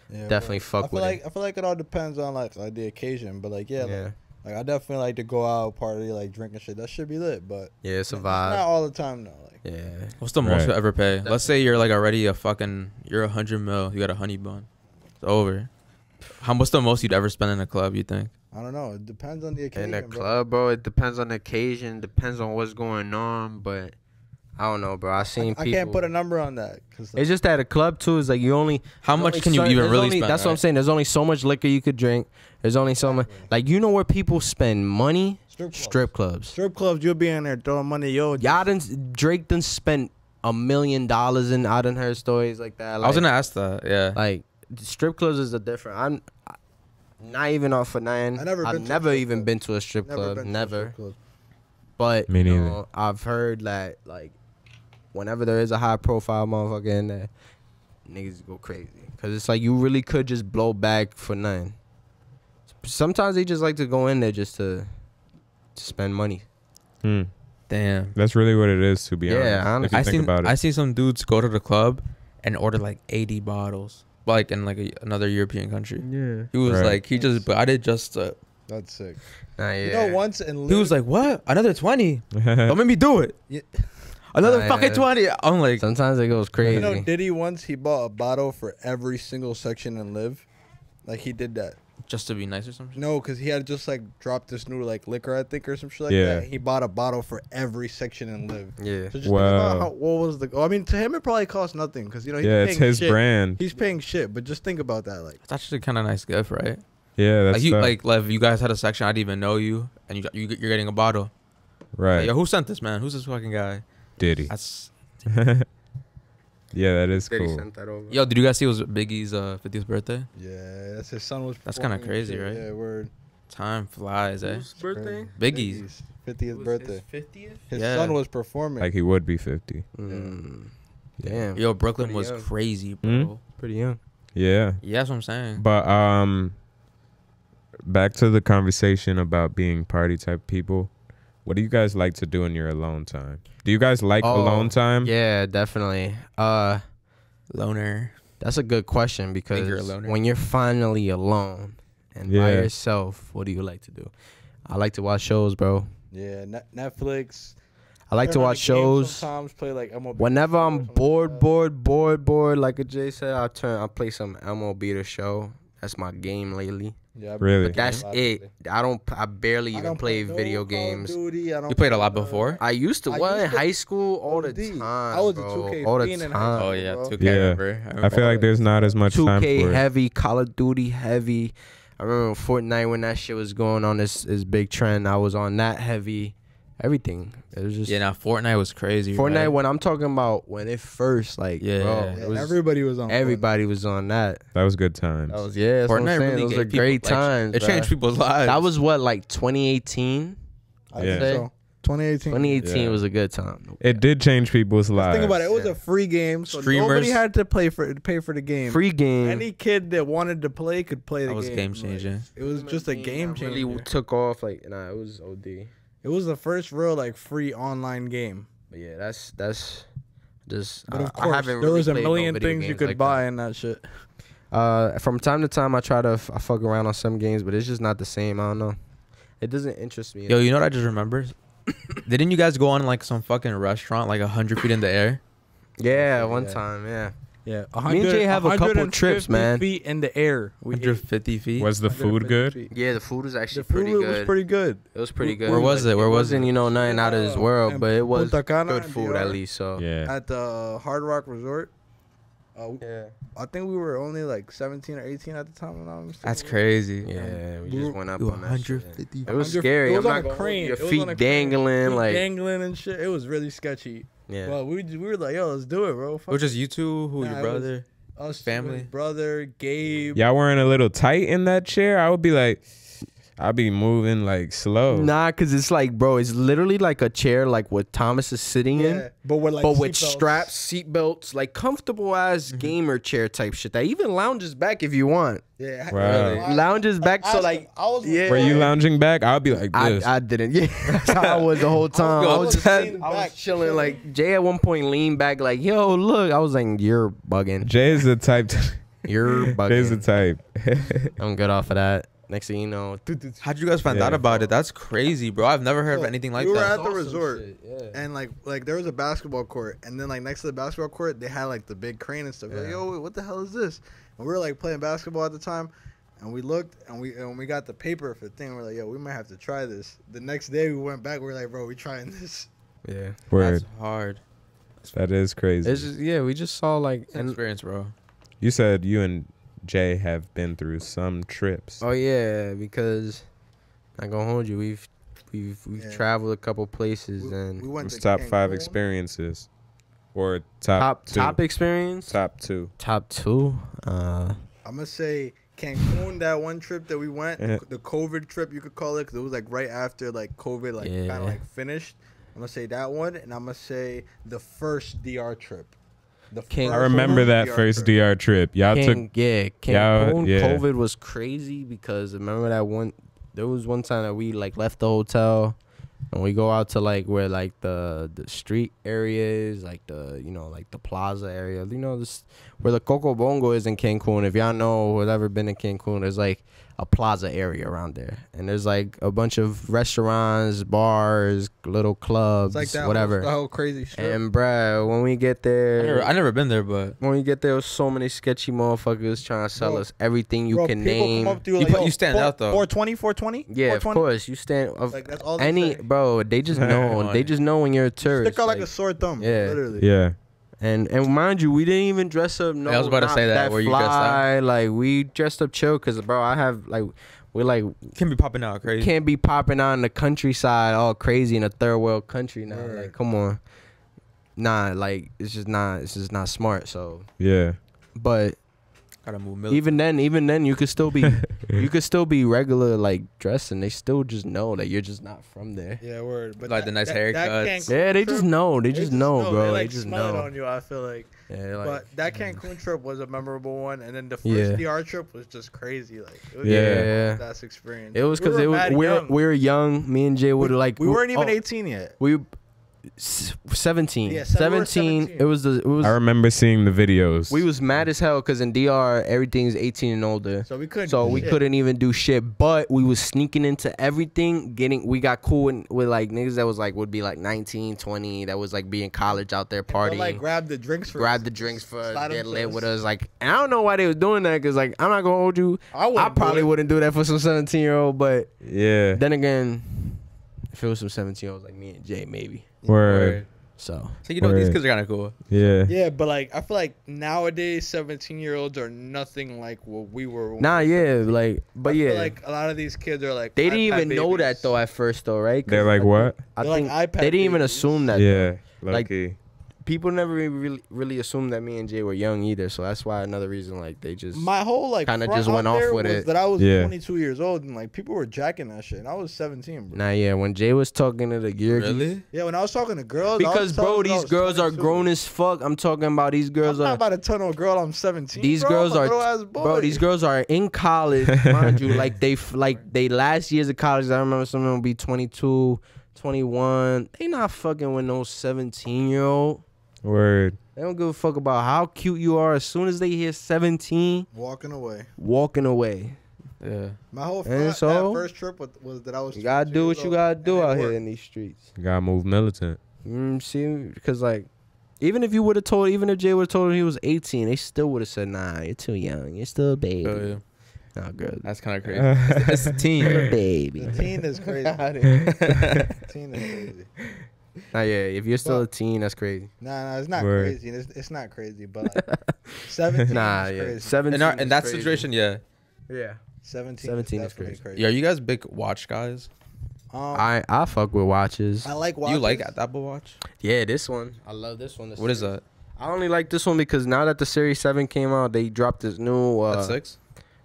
C: Yeah,
B: Definitely
C: but
B: fuck
C: I feel
B: with
C: like
B: it.
C: I feel like it all depends on like the occasion, but like
B: Yeah,
C: like I definitely like to go out party like drinking shit. That should be lit, but
B: yeah. It's a
C: not
B: vibe.
C: all the time though. Like
B: Yeah.
D: What's the most
A: Right.
D: you'll ever pay? Let's say you're like already you're 100 mil. You got a honey bun. It's over. What's the most you'd ever spend in a club? You think?
C: I don't know. It depends on the occasion.
B: In the
C: bro.
B: club, bro, it depends on the occasion, depends on what's going on, but I don't know, bro. I seen
C: I
B: people.
C: can't put a number on that because
B: It's just that a club too is like you only.
D: How
B: there's
D: much
B: only
D: can you
B: certain-
D: even
B: there's
D: really
B: only-
D: spend?
B: That's what I'm
D: right?
B: saying. There's only so much liquor you could drink. There's only so much. Like you know where people spend money? Strip clubs.
C: Strip clubs, you'll be in there throwing money. Yo,
B: Drake done spent $1 million in. I done heard stories like that. Like,
D: I was gonna ask that. Yeah.
B: like strip clubs is a different. I'm not even off for nothing.
C: I never
B: I've
C: been to a
B: never
C: strip
B: even
C: club.
B: been to a strip
C: never
B: club.
C: been to a
B: Never.
C: strip club.
B: But
A: Me
B: you
A: neither.
B: know, I've heard that like whenever there is a high profile motherfucker in there, niggas go crazy because it's like you really could just blow back for nothing. Sometimes they just like to go in there just to to spend money.
A: Hmm.
D: Damn.
A: That's really what it is, to be
B: Yeah,
A: honest. If
B: honestly.
A: you think about it.
D: I seen some dudes go to the club and order like 80 bottles, like in like another European country.
B: Yeah.
D: He was
A: Right.
D: like, he just, but I did just.
C: That's sick.
B: Nah,
C: You
B: yeah.
C: know, once in
D: He was like, what? Another 20? Don't make me do it.
C: Yeah.
D: Another
B: Nah,
D: fucking
B: yeah.
D: 20. I'm like,
B: Sometimes it goes crazy.
C: You know, Diddy once he bought a bottle for every single section in Live. Like he did that.
D: just to be nice or something.
C: No, because he had just like dropped this new like liquor, I think, or some shit like
A: Yeah.
C: that. He bought a bottle for every section in Live.
B: Yeah.
C: So just
A: Wow.
C: think about how, what was the. I mean, to him it probably cost nothing because you know he's
A: Yeah,
C: paying
A: it's his
C: shit.
A: brand.
C: He's paying shit, but just think about that. Like,
D: It's actually kind of nice gift, right?
A: Yeah, that's
D: Like you,
A: tough.
D: like if you guys had a section, I didn't even know you, and you're getting a bottle.
A: right.
D: Like, yo, who sent this, man? Who's this fucking guy?
A: Diddy.
D: That's
A: Yeah, that is
B: Diddy
A: cool.
B: sent that over.
D: yo. Did you guys see it was Biggie's 50th birthday?
C: yeah, that's his son was.
D: That's kinda
C: performing and
D: crazy,
C: shit.
D: right?
C: Yeah, word.
D: Time flies, eh?
B: Whose birthday?
D: Biggie's.
C: 50th birthday.
B: 50th?
C: His
D: Yeah.
C: son was performing.
A: Like he would be 50.
B: Mm.
A: Yeah.
B: Damn.
D: Yo, Brooklyn
B: Pretty
D: was
B: young.
D: crazy, bro.
A: Mm?
B: Pretty young.
A: Yeah.
D: Yeah, that's what I'm saying.
A: But back to the conversation about being party type people. What do you guys like to do in your alone time? Do you guys like
B: Oh,
A: alone time?
B: Yeah, definitely.
D: Loner.
B: That's a good question
D: you're a
B: because
D: loner?
B: when you're finally alone and by
A: Yeah.
B: yourself, what do you like to do? I like to watch shows, bro.
C: Yeah, Netflix.
B: I like to
C: Turn on
B: watch
C: the game
B: shows.
C: Sometimes play like MLB.
B: Whenever I'm
C: or something like
B: bored, like a Jay said, I play some MLB The Show. That's my game lately.
C: that. Yeah, I've
A: Really?
C: been playing
B: That's
C: a lot
B: it.
C: lately.
B: I barely
C: I
B: even
C: don't
B: play
C: no
B: video
C: Call of
B: games.
C: Duty, I don't
D: You played a
C: play,
D: lot before?
B: I used to.
C: I
B: What
C: used
B: in
C: to-
B: high school? All the
C: OD.
B: time.
C: I was a
B: bro.
C: 2K
B: all the
C: fiend in high
B: time.
C: school.
D: Oh yeah,
C: bro.
D: 2K.
A: Yeah.
D: Remember?
A: I feel like there's not as much time
B: 2K
A: for it.
B: heavy, Call of Duty heavy. I remember Fortnite when that shit was going on. This big trend. I was on that heavy. Everything. It was just
D: Yeah, now Fortnite was crazy.
B: Fortnite.
D: right?
B: When I'm talking about when it first, like,
D: Yeah.
B: bro,
C: Yeah,
B: it was,
C: everybody was on.
B: everybody was on that.
A: That was good times.
B: That was that's what I'm
D: Fortnite
B: saying.
D: really
B: Those
D: gave
B: are
D: people,
B: great
D: like,
B: times.
D: It
B: bruh.
D: changed people's lives.
B: That was what, like 2018.
C: I
A: Yeah.
C: think so. 2018.
B: 2018
A: Yeah.
B: was a good time.
A: It did change people's lives.
C: Think about it. It was
B: Yeah.
C: a free game, so
D: Streamers.
C: nobody had to pay for the game.
B: Free game.
C: Any kid that wanted to play could play the
D: That was
C: game.
D: game
C: Like,
D: changing.
C: it was just a game changer.
B: Really took off. Like, nah, it was OD.
C: It was the first real like free online game.
B: But yeah, that's just.
C: But of
B: I
C: course,
B: haven't
C: there
B: really
C: was a
B: played no
C: million
B: video
C: things you
B: games
C: could
B: like
C: buy in that shit.
B: that. From time to time, I try to I fuck around on some games, but it's just not the same. I don't know. It doesn't interest me.
D: Yo, you know what I just remembered? Didn't you guys go on like some fucking restaurant like 100 feet in the air?
B: Yeah, one
C: Yeah.
B: time, yeah.
C: Yeah,
B: Me and Jay have a couple
C: 150
B: trips, man.
C: Feet in the air. We ate
D: 150 feet.
A: Was the food
C: 150
A: good?
C: feet.
B: Yeah, the food was actually
C: The food
B: pretty
C: was
B: good.
C: pretty good.
B: It was pretty good.
D: Where was
B: but
D: it? Where was
B: wasn't,
D: it?
B: you know, nothing out of this world,
C: in
B: but it was
C: Punta Cana
B: good
C: in
B: food
C: DR.
B: at least. So
A: Yeah.
C: At the Hard Rock Resort.
B: yeah,
C: I think we were only like 17 or 18 at the time when I was.
D: That's crazy.
B: yeah, we
C: we
B: just
C: were-
B: went up
D: You
B: on that shit.
D: 150.
B: It was
C: 100
B: scary.
C: It was
B: I'm
C: on
B: not
C: a
B: gonna hold
C: crane.
B: you. Your
C: It was
B: feet
C: on a crane.
B: dangling,
C: Feet
B: like
C: dangling and shit. It was really sketchy.
B: yeah.
C: Well, we were like, yo, let's do it, bro. Fuck
D: Which
C: it.
D: is you two? Who?
C: Nah,
D: Your
C: it was-
D: brother?
C: Us,
D: family?
C: his brother, Gabe.
A: Y'all weren't a little tight in that chair? I would be like, I'd be moving like slow.
B: Nah, cause it's like, bro, it's literally like a chair, like what Thomas is sitting in.
C: Yeah, but with like
B: But with
C: seatbelts.
B: straps, seat belts, like comfortable ass gamer chair type shit that even lounges back if you want.
C: Yeah,
A: Wow.
C: really.
B: Lounges back, so
C: asked
B: like,
C: him. I was
B: yeah.
A: Were you lounging back? I'd be like this.
B: I didn't. Yeah, that's how I was the whole time. I was,
C: leaning
B: I was
C: back,
B: chilling. Like Jay at one point leaned back, like, "Yo, look." I was like, "You're bugging.
A: Jay is the type.
B: You're
A: Jay's the
B: bugging."
A: type.
B: I'm good off of that. Next thing you know,
D: How'd you guys find
A: Yeah.
D: out about it? That's crazy, bro. I've never heard of anything like
C: we were
D: that.
C: at the resort,
B: yeah.
C: and like there was a basketball court, and then like next to the basketball court, they had like the big crane and stuff. We're like,
B: Yeah.
C: yo, what the hell is this? And we were like playing basketball at the time, and we looked, and we got the paper for the thing. We're like, yo, we might have to try this. The next day we went back. We were like, bro, we trying this.
B: Yeah,
A: Word.
D: That's hard.
A: That is crazy.
B: it's just we just saw like
D: It's an experience, bro.
A: You said you and Jay have been through some trips.
B: Oh yeah, because not gonna hold you. We've
C: Yeah.
B: traveled a couple places
C: We
B: and
C: went
A: What's
C: to
A: top 5
C: Cancun.
A: experiences? Or top two?
B: top experience.
A: Top 2.
B: Top 2.
C: I'm gonna say Cancun, that one trip that we went,
A: Yeah.
C: the COVID trip you could call it, 'cause it was like right after like COVID like
B: Yeah.
C: kind of like finished. I'm gonna say that one, and I'm gonna say the first DR trip. The
B: King-
A: I remember that first
C: trip.
A: DR trip. Y'all took
B: Cancun,
A: yeah.
B: COVID was crazy because remember that one. There was one time that we like left the hotel When we go out to like where like the street area is, like the like the plaza area, this where the Coco Bongo is in Cancun. If y'all know who's ever been in Cancun, there's like a plaza area around there, and there's like a bunch of restaurants, bars, little clubs,
C: It's like that
B: whatever.
C: Whole, the whole crazy shit.
B: And bruh, when we get there,
D: I never been there, but
B: when we get there, there's so many sketchy motherfuckers trying to sell
C: Bro,
B: us everything you
C: Bro,
B: can
C: people
B: name.
C: come up to you,
D: You
C: like,
D: put-
C: yo,
D: you stand out, though.
C: 420.
B: Yeah, of course. You stand of
C: Like that's all they
B: any
C: say.
B: bro. They just know.
D: Right.
B: they just know when you're a tourist.
C: Stick out like a sore thumb.
B: Yeah.
C: Literally.
A: Yeah.
B: And mind you, we didn't even dress up. No,
D: I was about to
B: not
D: say that, where you dressed up.
B: fly. Like we dressed up chill, cause bro, I have like we like
D: can be popping out crazy.
B: can't be popping out in the countryside all crazy in a third world country now.
C: Word.
B: Like come on, nah, like it's just not smart. So,
A: Yeah.
B: but
D: Gotta move milk.
B: even then, you could still be regular like dressed, and they still just know that you're just not from there.
C: Yeah, word. But
D: Like the nice haircuts.
C: Cancun
B: Yeah, they
C: trip,
B: just know. They just know, bro.
C: They,
B: They
C: like,
B: just
C: smell it
B: know.
C: on you. I feel like.
B: Yeah, like,
C: But that Cancun trip was a memorable one, and then the first
B: Yeah.
C: DR trip was just crazy. Like, it was
B: Yeah.
C: the best experience.
B: it was
C: We
B: because
C: were
B: it was
C: mad
B: we
C: young.
B: were young. Me and Jay would like
C: We weren't even
B: oh,
C: 18 yet.
B: We 17.
C: Yeah, we were
B: 17.
C: 17.
B: It was.
A: I remember seeing the videos.
B: We was mad as hell because in DR everything's 18 and older.
C: So we couldn't.
B: So
C: do
B: we
C: shit.
B: couldn't even do shit, but we was sneaking into everything. We got cool with like niggas that was like would be like 19, 20, that was like be in college out there
C: They'll,
B: partying.
C: like grab the drinks for
B: grab
C: us.
B: the drinks for us,
C: Slide
B: get
C: them
B: lit
C: to
B: with
C: us.
B: us. Like, and I don't know why they was doing that because like I'm not gonna hold you.
C: I
B: I probably wouldn't do that for some 17-year-old, but
A: Yeah.
B: then again, if it was some 17-year-olds like me and Jay, maybe.
A: Word.
B: So
D: So you know these
A: Word.
D: kids are kind of cool.
A: Yeah.
C: Yeah, but like I feel like nowadays 17-year-olds are nothing like what we were. when
B: nah,
C: we were
B: yeah,
C: 17.
B: like, but
C: I
B: yeah,
C: feel like a lot of these kids are like
B: they didn't
C: iPad
B: even know that
C: babies.
B: though at first though, right? 'Cause
A: They're like what?
B: I
C: They're like
B: think
C: iPad
B: they didn't even
C: babies.
B: assume that.
A: Yeah.
B: Like,
A: Lucky.
B: People never really assumed that me and Jay were young either, so that's why another reason like they just
C: My whole like
B: Kinda
C: front
B: just went
C: out
B: off
C: there
B: with
C: was
B: it.
C: that I was
A: Yeah.
C: 22 years old and like people were jacking that shit. And I was 17, bro.
B: nah, yeah. When Jay was talking to the gear,
D: Really?
C: Yeah, when I was talking to girls, I
B: because
C: was telling
B: bro,
C: them I
B: these
C: was
B: girls are
C: 22.
B: grown as fuck. I'm talking about these girls
C: I'm not
B: are.
C: about to tell no girl I'm 17.
B: These
C: bro.
B: girls
C: I'm a
B: are,
C: little-ass boy.
B: bro. These girls are in college, mind you. Like they last years of college. I remember some of them would be 22, 21. They not fucking with no 17-year-old.
A: Word.
B: They don't give a fuck about how cute you are. As soon as they hear 17,
C: walking away.
B: walking away.
D: Yeah.
C: My whole
B: And
C: that
B: so,
C: first trip was that I was.
B: You gotta
C: 22
B: do
C: years
B: what you
C: old,
B: gotta
C: and
B: do
C: it
B: out here
C: worked.
B: in these streets.
A: Gotta move militant.
B: See, because like, even if you would have told, even if Jay would have told him he was 18, they still would have said, "Nah, you're too young. You're still a baby."
D: Oh, yeah.
B: Nah, girl,
D: That's kind of crazy. It's a teen.
B: you're a baby.
C: The teen is crazy. Teen is crazy.
B: Nah, yeah, if you're still a
C: But-
B: teen, that's crazy.
C: Nah, it's not
A: Word.
C: crazy. It's not crazy, but like 17
B: Nah,
C: is
B: yeah,
C: crazy.
B: 17.
D: In that
B: is crazy.
D: situation, yeah.
B: yeah.
C: 17
B: 17
C: is
B: is
C: definitely crazy.
D: Yeah, are you guys big watch guys?
B: I fuck with watches.
C: I like
D: Do
C: watches.
D: you like Apple Watch?
B: Yeah, this one. I love this one.
D: What is that?
B: I only like this one because now that the Series 7 came out, they dropped this new.
D: That's 6?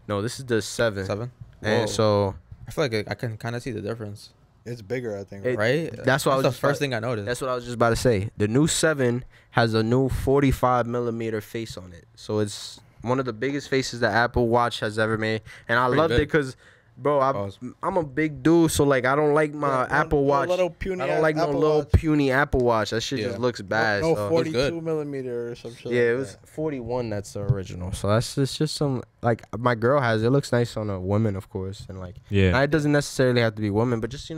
B: No, this is the 7.
D: 7?
B: And
D: Whoa.
B: so
D: I feel like I can kind of see the difference,
C: It's bigger, I think.
B: It-
D: right?
B: that's what I was
D: the
B: just
D: first
B: about-
D: thing I noticed.
B: that's what I was just about to say. The new 7 has a new 45 millimeter face on it. So it's one of the biggest faces that Apple Watch has ever made. And I
D: Pretty
B: loved it
D: big.
B: because, bro,
D: Pause.
B: I'm a big dude. So, like, I don't like my
C: Yeah,
B: Apple
C: no
B: Watch.
C: little puny
B: I don't
C: ass
B: like no
C: Apple
B: little
C: Watch.
B: puny Apple Watch. That shit
D: Yeah.
B: just looks bad.
C: No
B: so.
C: 42
D: good.
C: millimeter or some shit.
B: Yeah, it
C: like
B: was
C: that.
B: 41. That's the original. So that's just some, like, my girl has. It looks nice on a woman, of course. And, like,
A: Yeah.
B: now it doesn't necessarily have to be woman, but just,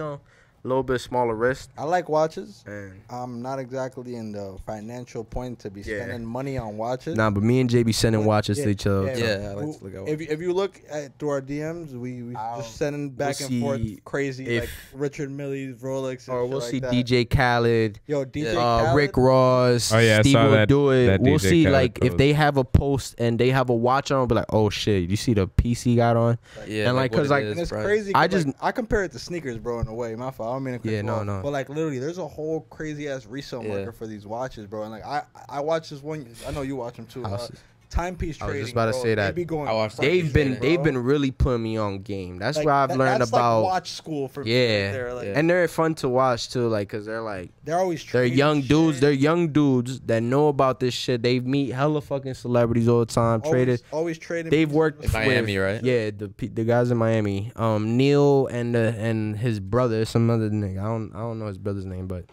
B: a little bit smaller wrist.
C: I like watches.
B: And
C: I'm not exactly in the financial point to be
B: Yeah.
C: spending money on watches.
B: nah, but me and Jay be sending
C: But
B: watches
C: yeah,
B: to each other.
D: Yeah, I like to look at
C: If you look at through our DMs, we
B: I'll-
C: just sending back
B: we'll
C: and forth
B: see
C: crazy
B: if-
C: like Richard Millie's Rolex. And
B: Or
C: shit
B: we'll
C: like
B: see
C: that.
B: DJ Khaled,
C: Yo, DJ
D: Yeah.
C: Khaled.
B: Rick Ross,
A: Oh, yeah, I
B: Steve
A: saw
B: will
A: that-
B: do it.
A: that
B: We'll
A: DJ
B: see,
A: Khaled
B: like, if
A: post.
B: they have a post and they have a watch on, we'll be like, oh, shit, you see the piece he got on?
D: Yeah,
B: And, like,
D: what
B: 'cause,
D: it
B: like-
D: is,
C: And it's
D: right?
C: crazy.
B: I
C: 'cause,
B: just-
C: like, I compare it to sneakers, bro. In a way, my fault. I don't mean to cut
B: Yeah,
C: you
B: no,
C: off.
B: no.
C: But like literally, there's a whole crazy ass resale
D: Yeah.
C: market for these watches, bro. And like I watch this one. I know you watch them too.
B: Houses.
C: timepiece
B: I was
C: trading.
B: just about to
C: bro,
B: say
C: they
B: that.
C: be going
D: I watched
C: crazy,
B: They've
C: bro.
B: been really putting me on game. That's
C: Like,
B: where I've learned
C: that's
B: about.
C: like watch school for me.
B: Yeah.
C: Right there. Like,
B: And they're fun to watch too, like, cause they're like
C: they're always
B: they're
C: trading
B: young dudes.
C: shit.
B: They're young dudes that know about this shit. They meet hella fucking celebrities all the time. Traded.
C: always trading.
B: They've
C: pieces
B: worked
C: with-
D: In Miami,
B: with-
D: right?
B: Yeah, the guys in Miami. Neil and his brother, some other nigga. I don't know his brother's name, but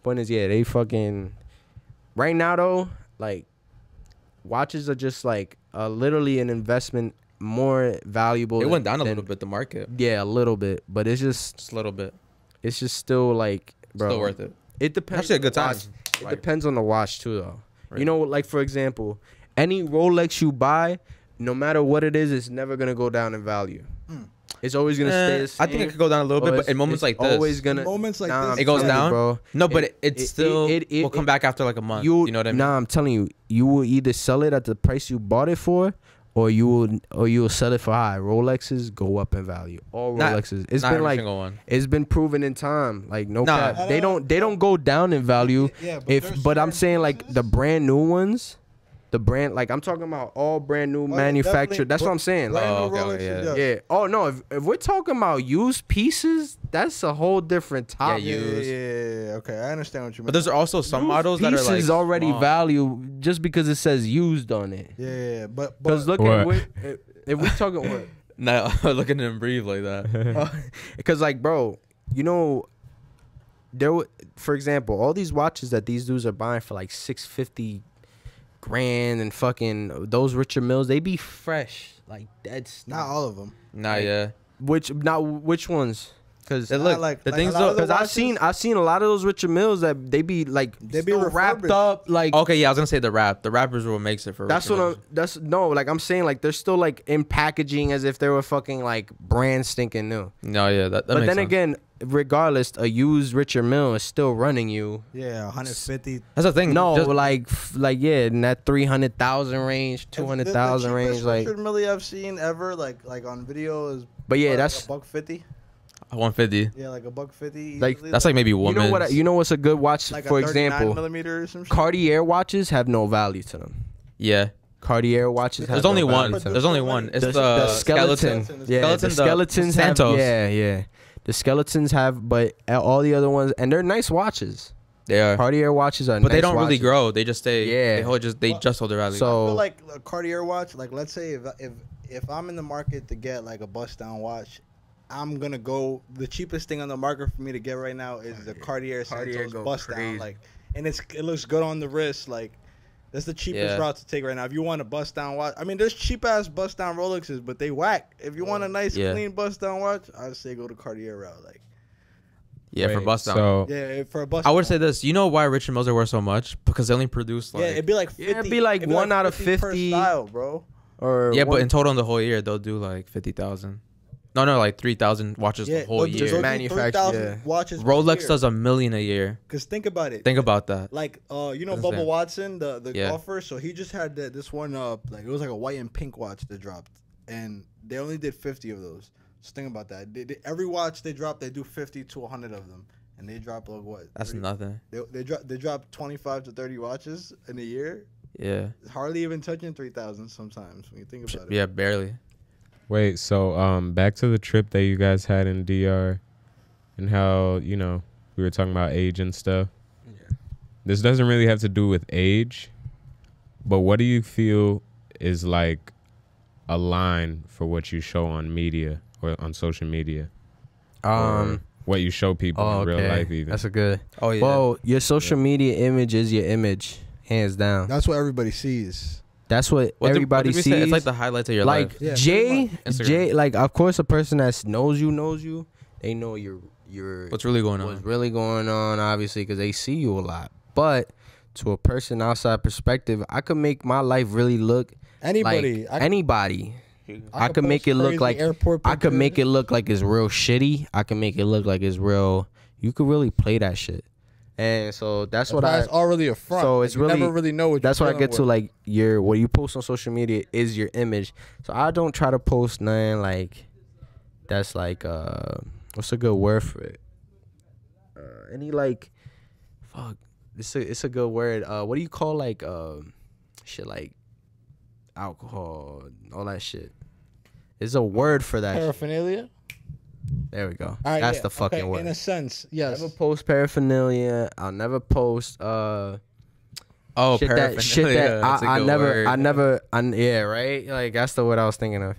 B: point is, yeah, they fucking right now though, like watches are just like literally an investment more valuable.
D: It went down a
B: than-
D: little bit, the market.
B: Yeah, a little bit, but it's
D: Just a little bit.
B: still like, bro.
D: Still worth it.
B: It depends.
D: Actually, a
B: on
D: good
B: the
D: time.
B: watch. It
D: Like-
B: depends on the watch too, though. You
D: Right.
B: know, like for example, any Rolex you buy, no matter what it is, it's never gonna go down in value. It's always gonna stay the same.
D: I think it could go down a little
B: or
D: bit,
B: it's-
D: but in moments
B: it's
D: like this,
B: always gonna
C: Moments like this,
B: I'm
D: it goes
B: telling you,
D: down,
B: bro.
D: no, but
B: It-
D: it
B: it-
D: still
B: it-
D: will come back after like a month.
B: You
D: You know what I mean?
B: Nah, I'm telling you, you will either sell it at the price you bought it for, or you will sell it for high. Rolexes go up in value. All
D: Not-
B: Rolexes. It's
D: Not
B: been
D: every
B: like
D: single one.
B: it's been proven in time. Like no
D: Nah.
B: cap. They don't go down in value.
C: Yeah, but
B: If
C: there's
B: but I'm
C: certain
B: saying like
C: pieces-
B: the brand new ones, the brand like I'm talking about all brand new
C: yeah,
B: manufactured.
C: definitely.
B: That's what I'm saying. Like,
C: Brand new
D: Oh, okay,
C: Rolexes,
D: yeah.
B: yeah. Oh no, if we're talking about used pieces, that's a whole different topic.
C: Yeah,
D: used.
C: yeah. Okay, I understand what you mean.
D: But there's also some
B: Used
D: models that are like
B: pieces already
D: small.
B: value just because it says used on it.
C: yeah, but
B: Because look
A: What?
B: at if we talking what.
D: No, looking at him breathe like that.
B: Because like, bro, you know, for example, all these watches that these dudes are buying for like $650 grand and fucking those Richard Milles, they be fresh, like dead.
C: not all of them.
D: Nah, yeah.
B: Which ones? Because
D: It look,
C: like-
D: the
C: like
D: things
C: a lot of
D: though.
C: the
B: because I've seen a lot of those Richard Milles that they be like
C: They be
B: still wrapped
C: refurbished.
B: up like.
D: Okay, yeah, I was gonna say the wrap. The wrap is what makes it for.
B: That's
D: Richard
B: what I'm.
D: Milles.
B: That's no. Like I'm saying, like they're still like in packaging as if they were fucking like brand stinking new.
D: No, yeah, that
B: But
D: makes
B: then
D: sense.
B: again, regardless, a used Richard Mille is still running you.
C: Yeah, 150.
D: That's the thing.
B: No,
D: just-
B: like yeah, in that 300,000 range, 200,000
C: The
B: range,
C: cheapest
B: like.
C: Richard Mille I've seen ever, like on video, is
B: But yeah,
C: like
B: that's
C: $150.
D: 150.
C: Yeah, like $150.
B: Like,
C: easily,
D: That's like maybe
B: you
D: woman.
B: know what? You know what's a good watch
C: like
B: for
C: a 39
B: example?
C: millimeter or some shit.
B: Cartier watches have no value to them.
D: Yeah.
B: Cartier watches.
D: There's
B: have
D: only
B: no
D: one.
B: value to them.
D: There's only one. It's
B: The
D: the
B: skeleton.
D: skeleton.
B: Yeah,
D: Skeleton,
B: the
D: the
B: skeletons
D: Santos.
B: have. Yeah. The skeletons have, but all the other ones, and they're nice watches.
D: They are.
B: Cartier watches are.
D: But they
B: nice
D: don't really
B: watches.
D: grow. They just stay.
B: Yeah.
D: They just hold their value.
B: So-
C: I feel like a Cartier watch. Like, let's say if I'm in the market to get like a bust down watch, I'm gonna go. The cheapest thing on the market for me to get right now is the Cartier Santos
B: go
C: bust
B: crazy.
C: down. Like, and it looks good on the wrist. Like, that's the cheapest
D: Yeah.
C: route to take right now. If you want a bust down watch, I mean, there's cheap ass bust down Rolexes, but they whack. If you want a nice
D: Yeah.
C: clean bust down watch, I'd say go to Cartier route. Like,
D: yeah, for
A: Wait,
D: bust down.
A: So
C: yeah, for a bust.
D: I would
C: down.
D: say this. You know why Richard Milles are worth so much? Because they only produce like.
C: Yeah, it'd be like 50.
B: Yeah, it'd be like one out of 50
C: per style, bro.
B: or
D: Yeah,
B: one-
D: but in total in the whole year they'll do like 50,000. No, like 3,000 watches the whole
C: they'll do-
D: year.
C: they'll do
B: Manufactured,
C: 3,000
B: yeah.
C: watches. per
D: Rolex
C: year.
D: does $1 million a year.
C: Cause think about it.
D: Think about that.
C: Like you know
D: That's
C: Bubba
D: it.
C: Watson, the
D: Yeah.
C: golfer. So he just had this one like it was like a white and pink watch that dropped, and they only did 50 of those. Just think about that. Every watch they drop, they do 50 to 100 of them, and they drop like what?
D: That's
C: 30
D: nothing.
C: They drop 25 to 30 watches in a year.
D: Yeah.
C: It's hardly even touching 3,000 sometimes when you think about it.
D: Yeah, barely.
A: wait, so back to the trip that you guys had in DR, and how we were talking about age and stuff.
B: Yeah.
A: This doesn't really have to do with age, but what do you feel is like a line for what you show on media or on social media, or what you show people in real life even?
B: That's a good.
D: Oh yeah.
B: Well, your social media image is your image, hands down.
C: That's what everybody sees.
B: That's what
D: What did
B: everybody
D: we
B: sees.
D: say? It's like the highlights of your
B: like
D: life.
C: Yeah,
B: Jay,
C: pretty
D: much.
B: Jay,
D: Instagram.
B: like of course a person that knows you. They know your
D: What's really going
B: what's
D: on?
B: really going on, obviously, because they see you a lot. But to a person outside perspective, I could make my life really look
C: Anybody,
B: like anybody. I could make it look like I could make it look like it's real shitty. I can make it look like it's real. You could really play that shit, and so that's what I.
C: It's already a front.
B: So
C: Like,
B: it's
C: you
B: really-
C: never really know what.
B: That's
C: you're
B: what I get
C: dealing
B: to.
C: with.
B: Like what you post on social media is your image. So I don't try to post nothing like that's like what's a good word for it? Any like fuck. It's a good word. What do you call like shit like alcohol, all that shit. There's a word for that.
C: Paraphernalia.
B: There we go.
C: All right,
B: That's
C: yeah,
B: the fucking
C: okay,
B: word.
C: In a sense, yes.
B: Never post paraphernalia. I'll never post
D: Oh,
B: shit
D: paraphernalia. That's a good word.
B: yeah, right? Like that's the word I was thinking of.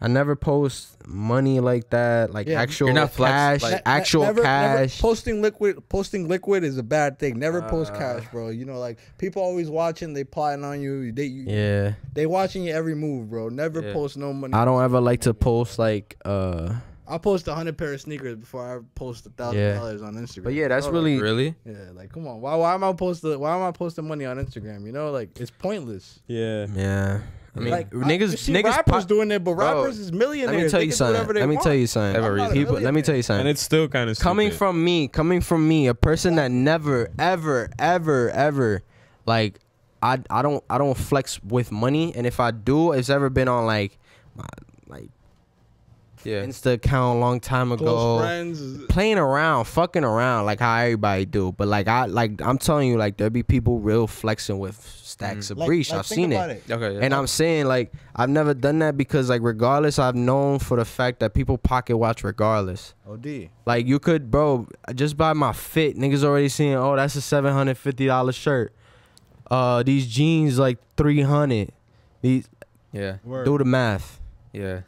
B: I never post money like that, like
C: Yeah,
B: actual
D: you're not
B: cash,
D: like-
B: actual
C: never
B: cash.
C: posting liquid is a bad thing. Never post
B: Uh,
C: cash, bro. You know, like people always watching, they plotting on you.
B: Yeah,
C: They watching your every move, bro. Never
D: Yeah.
C: post no money.
B: I don't ever like to post like
C: I'll post 100 pair of sneakers before I post $1,000 on Instagram.
B: But yeah, that's
C: You know,
B: really
D: Really?
C: like, like come on. Why am I posting money on Instagram? You know, like it's pointless.
A: Yeah.
B: yeah. I mean,
C: Like, you
B: niggas
C: see
B: niggas
C: rappers
B: pop-
C: doing it, but
B: Bro,
C: rappers is millionaires.
B: Let me tell
C: They
B: you
C: can do
B: something.
C: whatever they
B: Let me
C: want.
B: tell you something.
D: Have a reason.
B: People, let me tell you something.
A: And it's still kind of
B: coming from me, a person that never, ever, like, I don't flex with money, and if I do, it's ever been on like, my
D: Yeah.
B: Insta account a long time ago,
C: Close friends.
B: playing around, fucking around, like how everybody do. But I'm telling you, like there be people real flexing with stacks of breach. I've
C: think
B: seen
C: about
B: it.
D: Okay. Yeah.
B: And I'm saying, like, I've never done that because, like, regardless, I've known for the fact that people pocket watch regardless.
C: OD.
B: Like, you could, bro, just by my fit, niggas already seeing, oh, that's a $750 shirt. These jeans, like, $300. These,
D: Yeah.
B: do the math.
D: Yeah.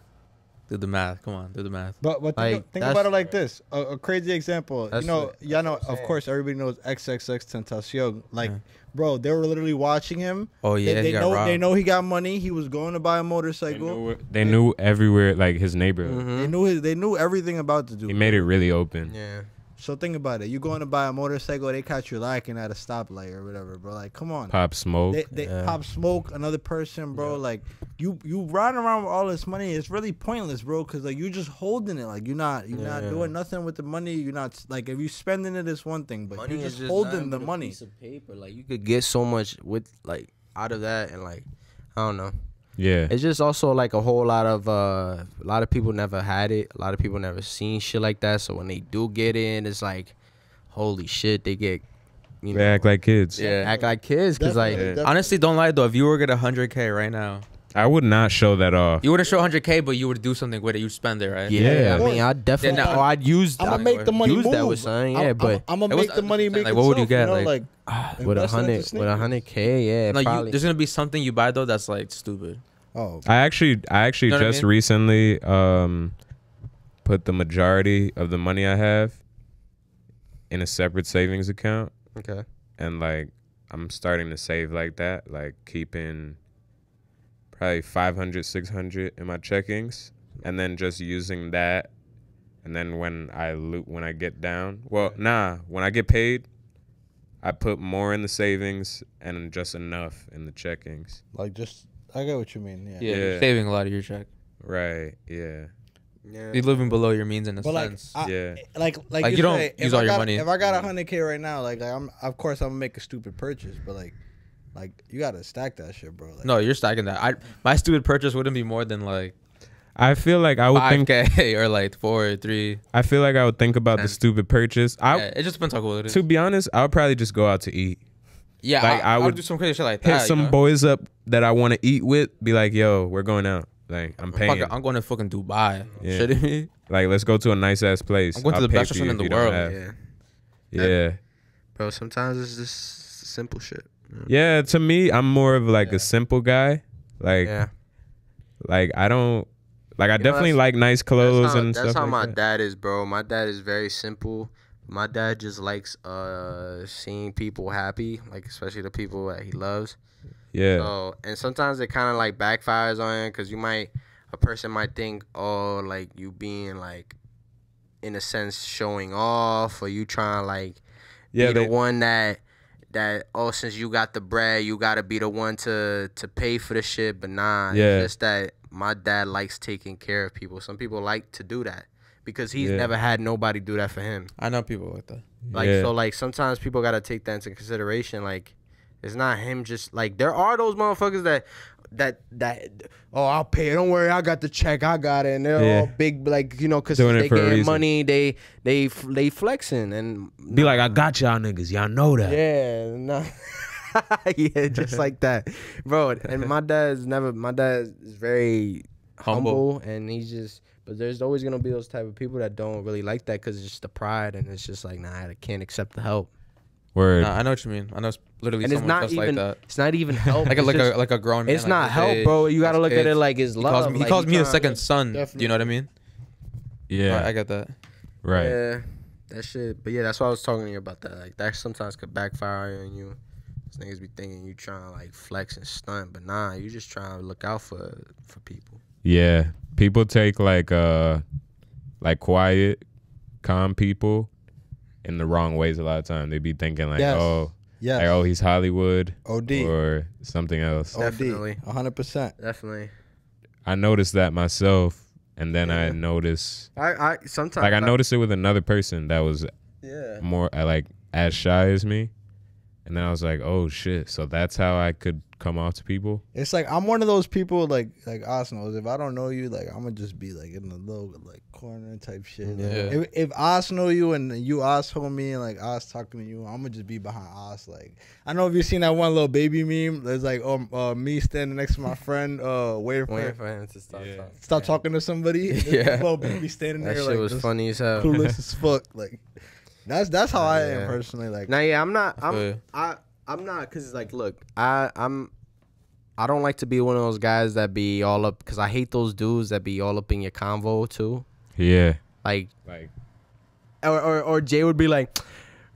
D: Do the math. Come on. Do the math.
C: But
B: Like,
C: think
B: that's-
C: about it like this. A crazy example.
B: That's
C: You know,
B: what-
C: y'all know,
B: that's what I'm
C: of
B: saying.
C: course, everybody knows XXX Tentacion. Like,
D: Yeah.
C: bro, they were literally watching him.
D: Oh yeah.
C: They
D: he got
C: know
D: robbed.
C: they know he got money. He was going to buy a
A: They
C: motorcycle.
A: knew everywhere, like his neighborhood.
B: Mhm.
C: They knew everything about the dude.
A: He made it really open.
B: Yeah.
C: So think about it. You going to buy a motorcycle, they catch you lacking at a stoplight or whatever, bro. Like, come on.
A: Pop Smoke.
C: They
B: Yeah.
C: Pop Smoke, another person, bro. Like, you riding around with all this money, it's really pointless, bro. Cause like you just holding it, like you're not
B: Yeah.
C: doing nothing with the money. You're not like if you spending it, it's one thing, but
B: Money
C: you're
B: is
C: just holding
B: nothing
C: the
B: but a
C: money.
B: piece of paper. Like, you could get so much with, like, out of that, and, like, I don't know.
A: Yeah.
B: It's just also like a whole lot of people never had it. A lot of people never seen shit like that. So when they do get in, it's like, holy shit, they get, you know,
A: They act like kids.
D: Yeah.
B: act like kids. Cause like,
C: Definitely.
D: Honestly, don't lie though. If you were to get 100K right now,
A: I would not show that off.
D: you wouldn't show 100K, but you would do something with it. You'd spend it, right?
B: yeah,
A: Yeah.
B: I mean, I definitely,
D: Yeah, no.
B: I'd use,
C: I'm gonna
B: I'd
C: make the money
B: use
C: move.
B: that with something, yeah, but
C: I'm gonna
D: It was-
C: make the money make
D: like, what would you
C: itself,
D: get,
C: know,
D: like-
B: with
C: invest into
B: 100,
C: sneakers.
B: with 100K, yeah,
D: No,
B: probably.
D: there's gonna be something you buy though that's like stupid.
C: Oh,
A: I actually
D: Know what I
A: just
D: mean?
A: recently put the majority of the money I have in a separate savings account,
B: Okay.
A: and like I'm starting to save like that, like keeping probably 500, 600 in my checkings, and then just using that, and then when I get down, when I get paid, I put more in the savings and just enough in the checkings.
C: like just I get what you mean. Yeah.
D: Yeah,
A: Yeah.
D: you're saving a lot of your check.
A: Right. Yeah.
B: Yeah.
D: You're living below your means in a
C: But like,
D: sense.
A: Yeah.
C: like
D: Like, you don't
C: say,
D: use
C: if
D: all
C: I
D: your
C: got,
D: money.
C: If I got 100K right now, like I'm of course I'm gonna make a stupid purchase, but like you gotta stack that shit, bro. Like,
D: No, you're stacking that. My stupid purchase wouldn't be more than like
A: I feel like I would think
D: 5K or like 4 or 3.
A: I feel like I would think about the
D: And-
A: stupid purchase.
D: Yeah, it just depends how cool it is.
A: To be honest, I would probably just go out to eat.
D: Yeah,
A: like, I
D: I would
A: would
D: do some crazy shit like
A: Hit
D: that.
A: some
D: you know?
A: boys up that I want to eat with. Be like, yo, we're going out. Like, I'm
D: Fuck
A: paying.
D: it, I'm going to fucking Dubai.
A: Yeah.
D: Shitting me?
A: Like, let's go to a nice ass place.
D: I'm going to
A: I'll
D: the
A: pay
D: best
A: for you
D: restaurant in
A: if
D: the
A: you don't
D: world.
A: have-
B: Yeah.
A: Yeah.
B: Bro, sometimes it's just simple shit.
A: Yeah. To me, I'm more of like a simple guy. Like,
B: Yeah.
A: like I don't. Like, I
B: You know,
A: definitely
B: that's-
A: like nice clothes and
B: that's
A: stuff
B: how
A: like
B: my
A: that.
B: dad is, bro. My dad is very simple. My dad just likes seeing people happy, like especially the people that he loves.
A: Yeah.
B: So, and sometimes it kind of like backfires on him because a person might think, oh, like you being like, in a sense, showing off, or you trying to like
A: Yeah.
B: be
A: They,
B: the one that since you got the bread, you gotta be the one to pay for the shit. But nah,
A: Yeah.
B: it's just that my dad likes taking care of people. Some people like to do that because he's
A: Yeah.
B: never had nobody do that for him.
D: I know people like that.
B: Like
A: yeah.
B: so, like sometimes people gotta take that into consideration. Like it's not him just like there are those motherfuckers that oh I'll pay it. Don't worry, I got the check. I got it. And they're
A: Yeah.
B: all big like because
A: Doing it
B: they
A: for a
B: getting
A: reason.
B: money. They flexing and
A: be like, I got y'all niggas. Y'all know that.
B: yeah, no. Yeah, just like that, bro. And my dad is very humble, and he's just. But there's always gonna be those type of people that don't really like that because it's just the pride, and it's just like, nah, I can't accept the help.
A: Word.
D: Nah, I know what you mean. I know it's literally
B: And it's
D: someone
B: not
D: just
B: even
D: like that.
B: it's not even help.
D: Like
B: It's just-
D: a grown man.
B: it's
D: like
B: not
D: his
B: help,
D: age,
B: bro. You gotta
D: has
B: look at it
D: kids.
B: like his
D: He
B: love.
D: calls me, he
B: Like,
D: calls me his
B: tryna-
D: second son.
C: Definitely.
D: Do you know what I mean?
A: Yeah.
D: I get that.
A: Right.
B: Yeah, that shit. But yeah, that's why I was talking to you about that. Like that sometimes could backfire on you. These niggas be thinking you trying to like flex and stunt, but nah, you just trying to look out for people.
A: Yeah. People take like quiet, calm people in the wrong ways a lot of time. They be thinking like,
C: Yes.
A: like, oh, he's Hollywood
C: OD.
A: or something else.
B: Definitely.
C: 100%.
B: Definitely.
A: I noticed that myself, and then I
B: Yeah.
A: noticed,
B: I sometimes
A: like, I noticed it with another person that was
B: Yeah.
A: more like as shy as me, and then I was like, oh shit, so that's how I could come off to people.
C: It's like I'm one of those people like Arsenal. If I don't know you, like I'm gonna just be like in the little like corner type shit. Like,
D: Yeah.
C: if Os know you and you Os homie and like Os talking to you, I'm gonna just be behind Os. Like I know if you've seen that one little baby meme. There's like me standing next to my friend waiting
B: Waiting
C: for
B: for him to stop talking.
C: stop talking to somebody. And
B: Yeah.
C: this little baby standing
B: That
C: there
B: shit
C: like
B: was
C: just
B: funny as hell.
C: clueless as fuck. Like that's how I am
B: Yeah.
C: personally. Like
B: Now, yeah, I'm not.
D: feel
B: I'm not, cause like, look, I don't like to be one of those guys that be all up, cause I hate those dudes that be all up in your convo too.
A: Yeah.
B: Like,
A: Like,
B: or Jay would be like,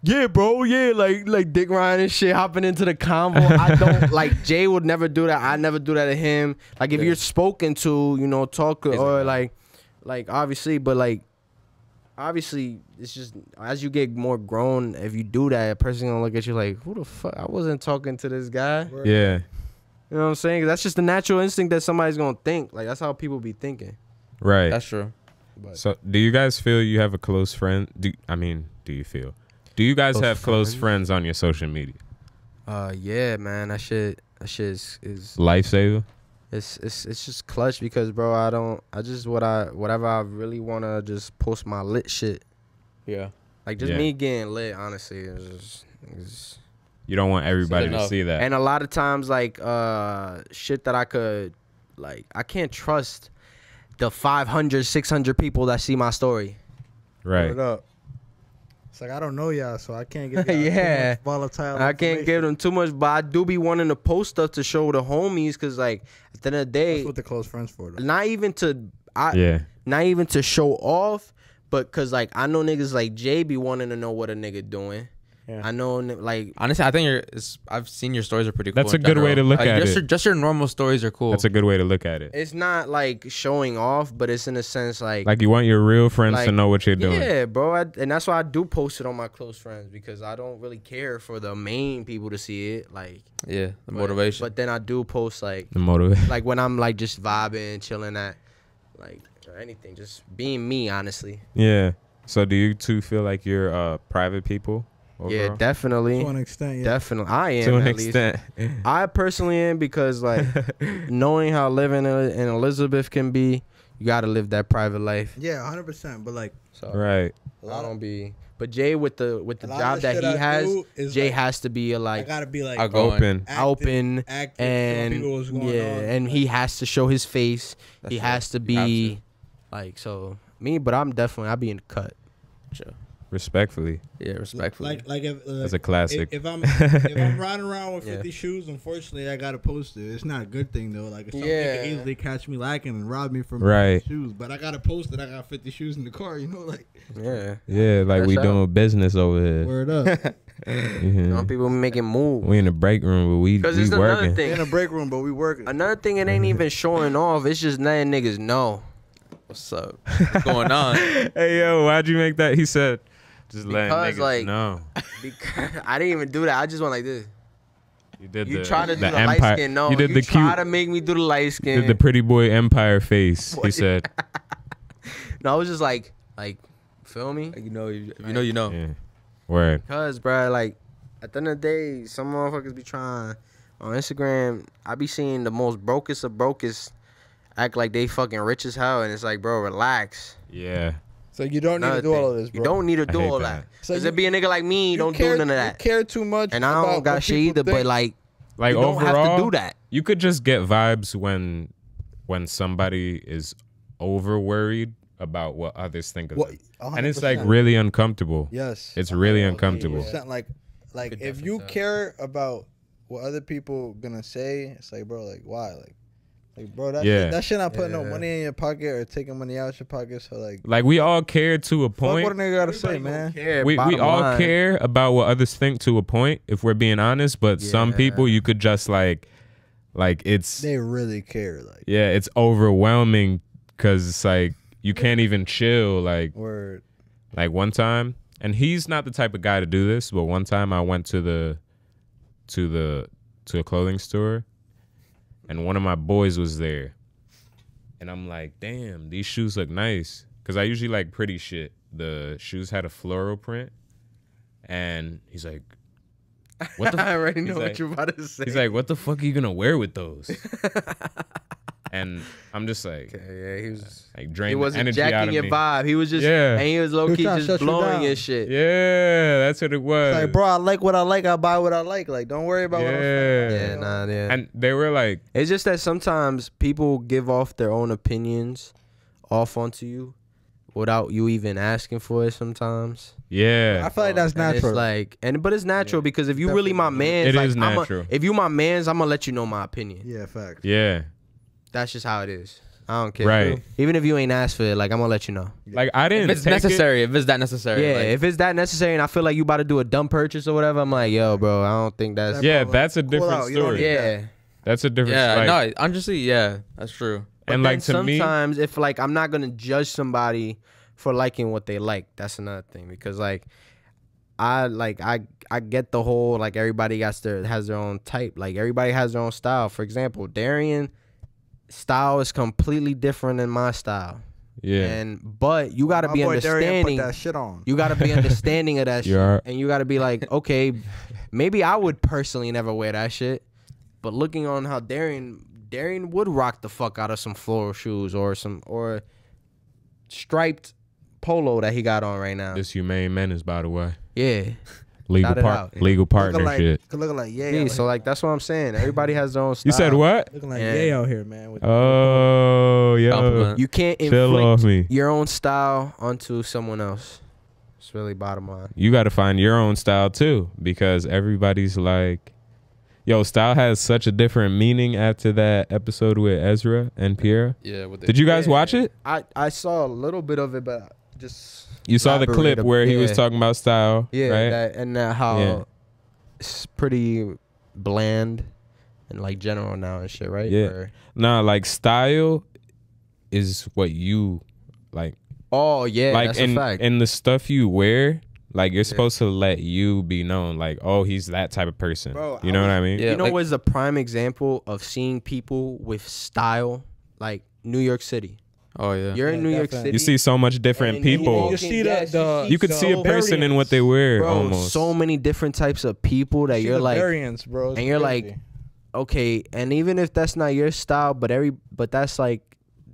B: yeah, bro, yeah, like Dick Ryan and shit hopping into the convo. I don't like Jay would never do that. I never do that to him. Like if
D: Yeah.
B: you're spoken to, you know, talk or
D: Exactly.
B: like obviously, but like obviously it's just as you get more grown, if you do that, a person gonna look at you like, who the fuck? I wasn't talking to this guy.
A: yeah.
B: You know what I'm saying? 'Cause that's just the natural instinct that somebody's gonna think. Like that's how people be thinking.
A: Right.
D: That's true.
B: But
A: So, do you guys feel you have a close friend? Do you feel? Do you guys
B: Close
A: have close
B: friends?
A: friends on your social media?
B: yeah, man, that shit is
A: Lifesaver?
B: it's just clutch because bro, whatever I really wanna just post my lit shit.
D: Yeah.
B: Like just
A: Yeah.
B: me getting lit, honestly. It's
A: You don't want everybody to
D: enough.
A: see that.
B: and a lot of times like shit that I could like I can't trust the 500, 600 people that see my story.
A: Right.
C: Word up. It's like I don't know y'all, so I can't give y'all
B: Yeah.
C: too much volatile.
B: I can't give them too much, but I do be wanting to post stuff to show the homies because like at the end of the day,
C: That's what the close friends for. Though.
B: not even to
A: Yeah.
B: not even to show off, but cause like I know niggas like Jay be wanting to know what a nigga doing.
C: Yeah.
B: I know like
D: Honestly, I think I've seen your stories are pretty cool.
A: That's
D: in
A: a good way
D: general.
A: to look
D: Like,
A: at
D: just
A: it.
D: Just your normal stories are cool.
A: That's a good way to look at it.
B: it's not like showing off, but it's in a sense like
A: Like, you want your real friends to
B: Like,
A: know what you're doing.
B: yeah, bro, and that's why I do post it on my close friends because I don't really care for the main people to see it. Like
D: yeah, the
B: but-
D: motivation.
B: But then I do post like
A: The motive.
B: like when I'm like just vibing, chilling at like or anything, just being me, honestly.
A: Yeah. So, do you two feel like you're private people?
B: Yeah,
A: overall?
B: definitely.
C: To an extent, yeah.
B: Definitely, I am.
A: To an
B: at least.
A: extent.
B: I personally am because like knowing how living in Elizabeth can be, you gotta live that private life.
C: Yeah, 100%. But like
B: So
A: Right.
B: I don't be. But Jay with the
C: a lot
B: job
C: of
B: that
C: shit
B: he
C: I
B: has,
C: do is,
B: Jay
C: like,
B: has to be a
C: I
B: like
C: gotta be like
D: I'll go
A: Open.
B: open
C: active,
B: and
C: show people what's going
B: yeah,
C: on.
B: and he has to show his face.
D: That's
B: he
D: true.
B: has to
D: You have
B: be like so me. But I'm definitely I be in the cut.
D: Sure.
A: Respectfully.
D: Yeah, respectfully.
C: like if
A: That's a classic.
C: If I'm riding around with
B: Yeah.
C: 50 shoes, unfortunately I gotta post it. It's not a good thing though. Like somebody
B: Yeah.
C: can easily catch me lacking and rob me from
A: Right.
C: 50 shoes, but I gotta post it. I got 50 shoes in the car. You know, like
B: Yeah,
A: Yeah, like
B: That's
A: we
B: up.
A: doing business over here.
C: word up.
A: Mhm.
B: some people making moves.
A: We in the break room, but we
B: Because it's another
A: working.
C: in
B: thing.
C: a break room, but we working.
B: Another thing, it ain't even showing off. It's just letting niggas know.
D: What's up? What's going on?
A: Hey yo, why'd you make that? He said, just letting
B: Because,
A: niggas
B: like,
A: know.
B: Because I didn't even do that. I just went like this.
A: You did
B: You
A: the,
B: try to do the light
A: empire.
B: skin. No,
A: you did the
B: try
A: cute.
B: to make me do the light
A: You
B: skin.
A: did the pretty boy empire face. He
B: What?
A: said,
B: No, I was just like, feel me?
D: Like, you know, if you know, you know.
A: yeah. Word.
B: Because, bro, like, at the end of the day, some motherfuckers be trying on Instagram. I be seeing the most brokest of brokest act like they fucking rich as hell, and it's like, bro, relax.
A: Yeah.
C: So you don't need to do all of this, bro.
B: You don't need to do
A: hate
B: all
A: that.
B: that.
C: So
B: Cause
C: you-
B: it be a nigga like me,
C: You
B: don't
C: care,
B: do none of
C: You
B: that.
C: care too much.
B: And I
C: about
B: don't got
C: what
B: shit
C: people
B: either, but
C: think.
B: like
A: Like
B: you don't
A: overall,
B: have to do that.
A: you could just get vibes when somebody is over worried about what others think of
C: What-
A: them.
C: 100%.
A: And it's like really uncomfortable.
C: Yes.
A: It's really uncomfortable.
C: 100%. Like
D: Could
C: if
D: definitely
C: you
D: tell.
C: care about what other people gonna say, it's like, bro, like why? Like bro,
A: Yeah.
C: that shit not putting no
B: Yeah.
C: money in your pocket or taking money out your pocket. So like
A: We all care to a
C: fuck what a
A: point.
C: nigga gotta say, man.
A: We all care about what others think to a point, if we're being honest. But some
B: Yeah.
A: people, you could just like it's
C: They really care, like
A: yeah, it's overwhelming because it's like you can't even chill. Like
C: word.
A: one time, and he's not the type of guy to do this, but one time I went to a clothing store, and one of my boys was there, and I'm like, damn, these shoes look nice, because I usually like pretty shit. The shoes had a floral print, and he's like, what the
B: I already
A: he's
B: know
A: like-
B: what you're about to say.
A: he's like, what the fuck are you gonna wear with those? And I'm just like,
B: yeah, he was.
A: like
B: He
A: drain the
B: wasn't
A: energy out
B: jacking
A: of
B: your
A: me.
B: vibe. He was just,
A: Yeah.
B: and he was low
C: He was
B: key
C: trying to
B: just
C: shut you
B: blowing
C: down.
B: your shit.
A: Yeah, that's what it was.
C: Like, bro, I like what I like. I buy what I like. Like, don't worry about what I'm
A: Yeah.
B: Yeah, nah, yeah.
A: And they were like,
B: It's just that sometimes people give off their own opinions off onto you without you even asking for it sometimes.
A: yeah.
C: I feel like that's
B: And
C: natural.
B: It's like, but it's natural because if you really my man,
A: It
B: like,
A: is natural.
B: if you my man's, I'm gonna let you know my opinion.
C: yeah, facts.
A: Yeah.
B: That's just how it is. I don't care.
A: Right.
B: Even if you ain't asked for it, like I'm gonna let you know.
A: Like I didn't
D: If it's
A: take
D: necessary, if it's that necessary.
B: Yeah,
D: like,
B: if it's that necessary and I feel like you about to do a dumb purchase or whatever, I'm like, yo, bro, I don't think that's.
A: It. Yeah,
C: Bro,
A: that's a
C: cool
A: different
C: out, you don't
A: story.
C: need-
B: Yeah.
A: That's a different
D: yeah,
A: like,
D: no, honestly, yeah, that's true.
B: But
A: and like
B: then
A: to me,
B: sometimes if like I'm not gonna judge somebody for liking what they like, that's another thing because like I get the whole like everybody has their own type, like everybody has their own style. For example, Darian style is completely different than my style,
A: yeah.
B: but you gotta
C: My
B: be
C: boy Darian
B: understanding.
C: put that shit on.
B: You gotta be understanding of that shit,
A: are.
B: and you gotta be like, okay, maybe I would personally never wear that shit, but looking on how Darian would rock the fuck out of some floral shoes or striped polo that he got on right now.
A: This humane menace, by the way.
B: Yeah,
A: Legal
B: Shout it out.
A: legal partnership.
C: Looking like yeah.
B: yeah. So like that's what I'm saying. Everybody has their own style.
A: You said what?
C: looking like
B: Yeah.
C: yay out here, man. With
A: Oh, yo.
D: Compliment.
B: You can't
A: Chill
B: inflict
A: off me.
B: your own style onto someone else. It's really bottom line.
A: You got to find your own style too, because everybody's like, yo, style has such a different meaning after that episode with Ezra and Pierre.
D: Yeah. With the,
A: Did you guys
B: Yeah.
A: watch it?
B: I saw a little bit of it, but just
A: You saw the
B: elaborate
A: clip where he was
B: yeah.
A: talking about style,
B: Yeah,
A: right?
B: that how
A: Yeah.
B: it's pretty bland and like general now and shit, right?
A: Yeah.
B: Or-
A: Nah, like style is what you like.
B: oh yeah,
A: Like
B: that's
A: in
B: a fact.
A: in the stuff you wear, like you're supposed to let you be known. Like, oh, he's that type of person.
C: Bro,
A: you know what I mean?
D: Yeah.
B: you know
D: like-
B: what's a prime example of seeing people with style? Like New York City.
D: oh yeah.
B: You're in
C: Yeah,
B: New York
C: definitely.
B: City.
A: You see so much different
B: And you
A: people.
B: walk
C: You see
B: Yes,
C: the
A: You could see a
C: the
A: person in what they wear
B: bro,
A: almost.
B: so many different types of people that
C: See
B: you're
C: the
B: like,
C: variants, bro. It's
B: and you're
C: crazy.
B: like, okay, and even if that's not your style, but that's like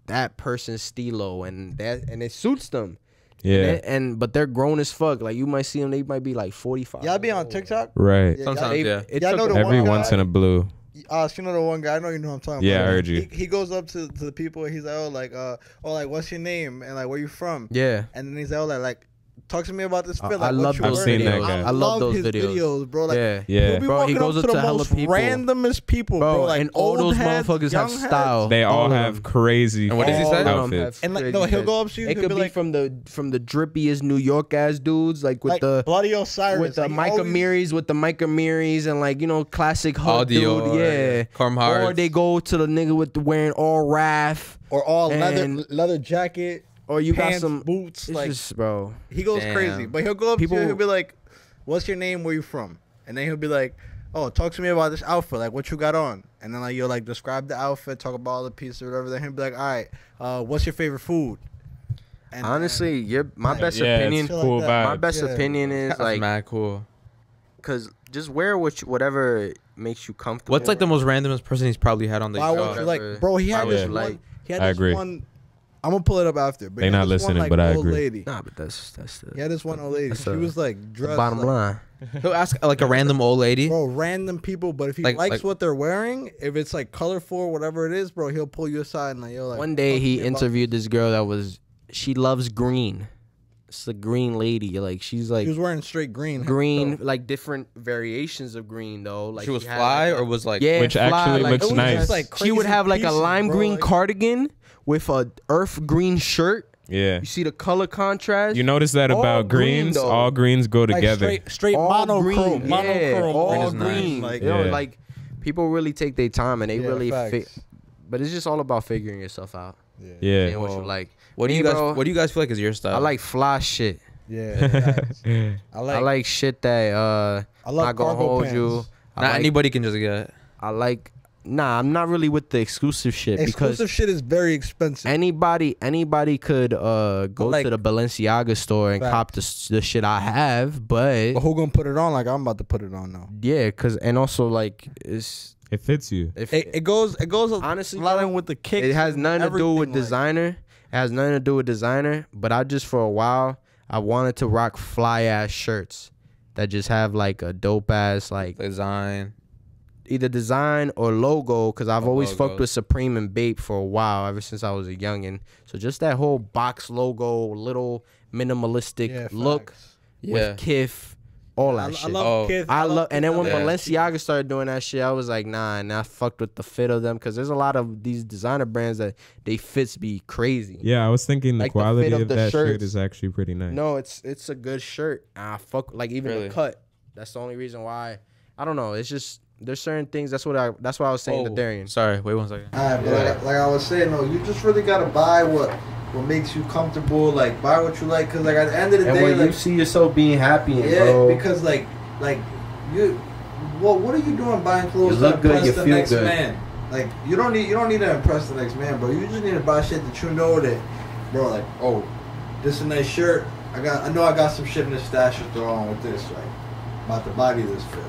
B: that person's stilo, and it suits them.
A: yeah.
B: But they're grown as fuck. Like you might see them, they might be like 45.
C: y'all be on TikTok.
A: Right.
C: Yeah,
D: Sometimes,
C: y'all-
D: yeah.
B: It
C: Y'all
B: took
C: know the
B: a-
C: one
A: Every
C: guy-
A: once in a blue.
C: You know the one guy. I know you know what I'm talking
A: Yeah,
C: about.
A: I heard you.
C: He goes up to the people. And he's like, what's your name and like where you from?
B: Yeah.
C: And then he's like, talk to me about this fit.
B: I
C: Like,
B: love
C: what you
A: I've
B: those
A: seen
C: wearing.
A: that guy.
B: I love those
C: his
B: videos.
C: bro. Like,
B: Yeah.
A: Yeah.
C: he'll be
B: Bro, he
C: walking
B: goes
C: up
B: up
C: to
B: to
C: the
B: hella
C: most
B: people.
C: randomest people,
B: Bro,
C: bro. Like
B: and all
C: old
B: those
C: heads,
B: motherfuckers have
C: young heads.
B: style.
A: They all
B: of
A: have
B: them.
A: crazy
D: And what does he
B: All
D: say?
B: of them
A: outfits.
B: have
C: And like,
B: crazy
C: no, he'll
B: fits.
C: go up to you.
B: It
C: He'll
B: could
C: be
B: be
C: like,
B: from the drippiest New York ass dudes, like with
C: like
B: the
C: Bloody Osiris.
B: with the
C: like, he
B: Micah
C: always-
B: Miris, with the Micah Miris, and like classic hood
D: All
B: dude,
D: Dior,
B: yeah.
D: Carhartt.
B: Or they go to the nigga with the wearing all Raf,
C: or all
B: and-
C: leather jacket.
B: or you
C: Pants,
B: got some
C: boots,
B: It's
C: like
B: just, bro.
C: he goes
D: Damn.
C: crazy. But he'll go up
B: People-
C: to you. He'll be like, "What's your name? Where you from?" And then he'll be like, "Oh, talk to me about this outfit. Like, what you got on?" And then like you'll like describe the outfit, talk about all the pieces or whatever. Then he'll be like, "All right, what's your favorite food?" And
B: Honestly, my best
A: Yeah, it's
B: opinion.
A: cool
C: like that.
B: My
A: vibes.
B: best
C: Yeah.
B: opinion is
D: That's
B: like,
D: mad cool.
B: cause just wear whatever makes you comfortable.
D: What's like the most randomest person he's probably had on the
C: why
D: show?
C: won't you like,
B: Whatever.
C: bro? He had
B: Why
C: this
A: would you
C: one.
B: like?
C: He had
A: I
C: this
A: agree.
C: one I'm gonna pull it up after. But
A: They
C: he had
A: not
C: this one,
A: listening,
C: like,
A: but I
C: old
A: agree.
C: Lady.
B: Nah, but that's the
C: He had this one old lady.
B: That's
C: She
B: a-
C: was like dressed.
B: bottom
C: like,
B: line.
D: He'll ask like a random old lady.
C: Bro, random people, but if he
D: Like-
C: likes
D: like-
C: what they're wearing, if it's like colorful, whatever it is, bro, he'll pull you aside and like, yo, like.
B: One day
C: talk
B: he
C: to me about
B: interviewed this girl that was she loves green. It's a green lady. Like she's
C: this.
B: like
C: He was wearing straight green.
B: green, like different variations of green though. Like
D: She was
B: had,
D: fly
B: like,
D: or was like
B: yeah,
A: Which
B: fly,
A: actually
B: like,
A: looks
C: it was
A: nice.
C: just, like,
B: she would
C: crazy
B: have like a
C: pieces,
B: lime
C: bro,
B: green
C: like-
B: cardigan with a earth green shirt.
A: Yeah.
B: You see the color contrast.
A: You notice that
B: All
A: about
B: green,
A: greens?
B: though.
A: All greens go
C: Like
A: together.
C: straight
B: all
C: monochrome,
B: green,
C: monochrome,
B: yeah, all
D: Green is nice.
B: green.
C: Like,
B: You know,
A: Yeah.
B: like people really take their time and they
C: yeah,
B: really
C: facts.
B: but it's just all about figuring yourself out.
A: Yeah.
B: And what you like.
D: what do
B: Me,
D: you guys
B: bro,
D: what do you guys feel like is your style?
B: I like fly shit.
C: Yeah, facts. I
B: I
C: like
B: like shit that
C: I love
B: not gonna
C: cargo
B: hold
C: pants.
B: you. I
D: not
B: like,
D: anybody can just get.
B: I like I'm not really with the exclusive shit
C: Exclusive
B: because
C: shit is very expensive.
B: anybody could go
C: like-
B: to the Balenciaga store and
C: Facts.
B: cop the shit I have, but
C: But who gonna put it on? Like I'm about to put it on now.
B: yeah, cause and also like it
A: It fits you.
C: It goes
B: honestly,
C: a lot
B: bro,
C: in with the kicks.
B: it has
C: and
B: nothing to do with
C: everything, like-
B: designer. It has nothing to do with designer, but I just for a while I wanted to rock fly ass shirts that just have like a dope ass like
D: Design.
B: either design or logo because I've
D: Or
B: always fucked
D: logos.
B: with Supreme and Bape for a while ever since I was a youngin. So just that whole box logo, little minimalistic
C: Yeah,
B: look
C: facts.
D: Yeah.
B: with Kith, all that
C: I
B: shit.
C: love
D: Oh.
C: kids.
B: I love, and then when
D: Yeah.
B: Balenciaga started doing that shit, I was like, nah, and I fucked with the fit of them because there's a lot of these designer brands that they fits be crazy.
A: Yeah, I was thinking the
B: Like the fit
A: quality
B: of
A: of
B: the
A: that shirt
B: shirts.
A: is actually pretty nice.
B: No, it's a good shirt. I fuck like even
D: Really?
B: the cut. That's the only reason why. I don't know. It's just there's certain things. That's why I was saying to
D: Oh,
B: Darian.
D: Sorry, wait 1 second.
C: Alright, but like I was saying, no, you just really gotta buy what makes you comfortable. Like buy what you like, cause like at the end of the
B: And
C: day,
B: when
C: like
B: you see yourself being happy, and
C: yeah,
B: bro,
C: because like you, what are you doing buying clothes
B: You look
C: to
B: good,
C: impress
B: you
C: the
B: feel
C: next
B: good.
C: man? Like you don't need to impress the next man, bro. You just need to buy shit that you know that, bro. Like oh, this is a nice shirt. I know I got some shit in the stash to throw on with this. Like about to body this fit.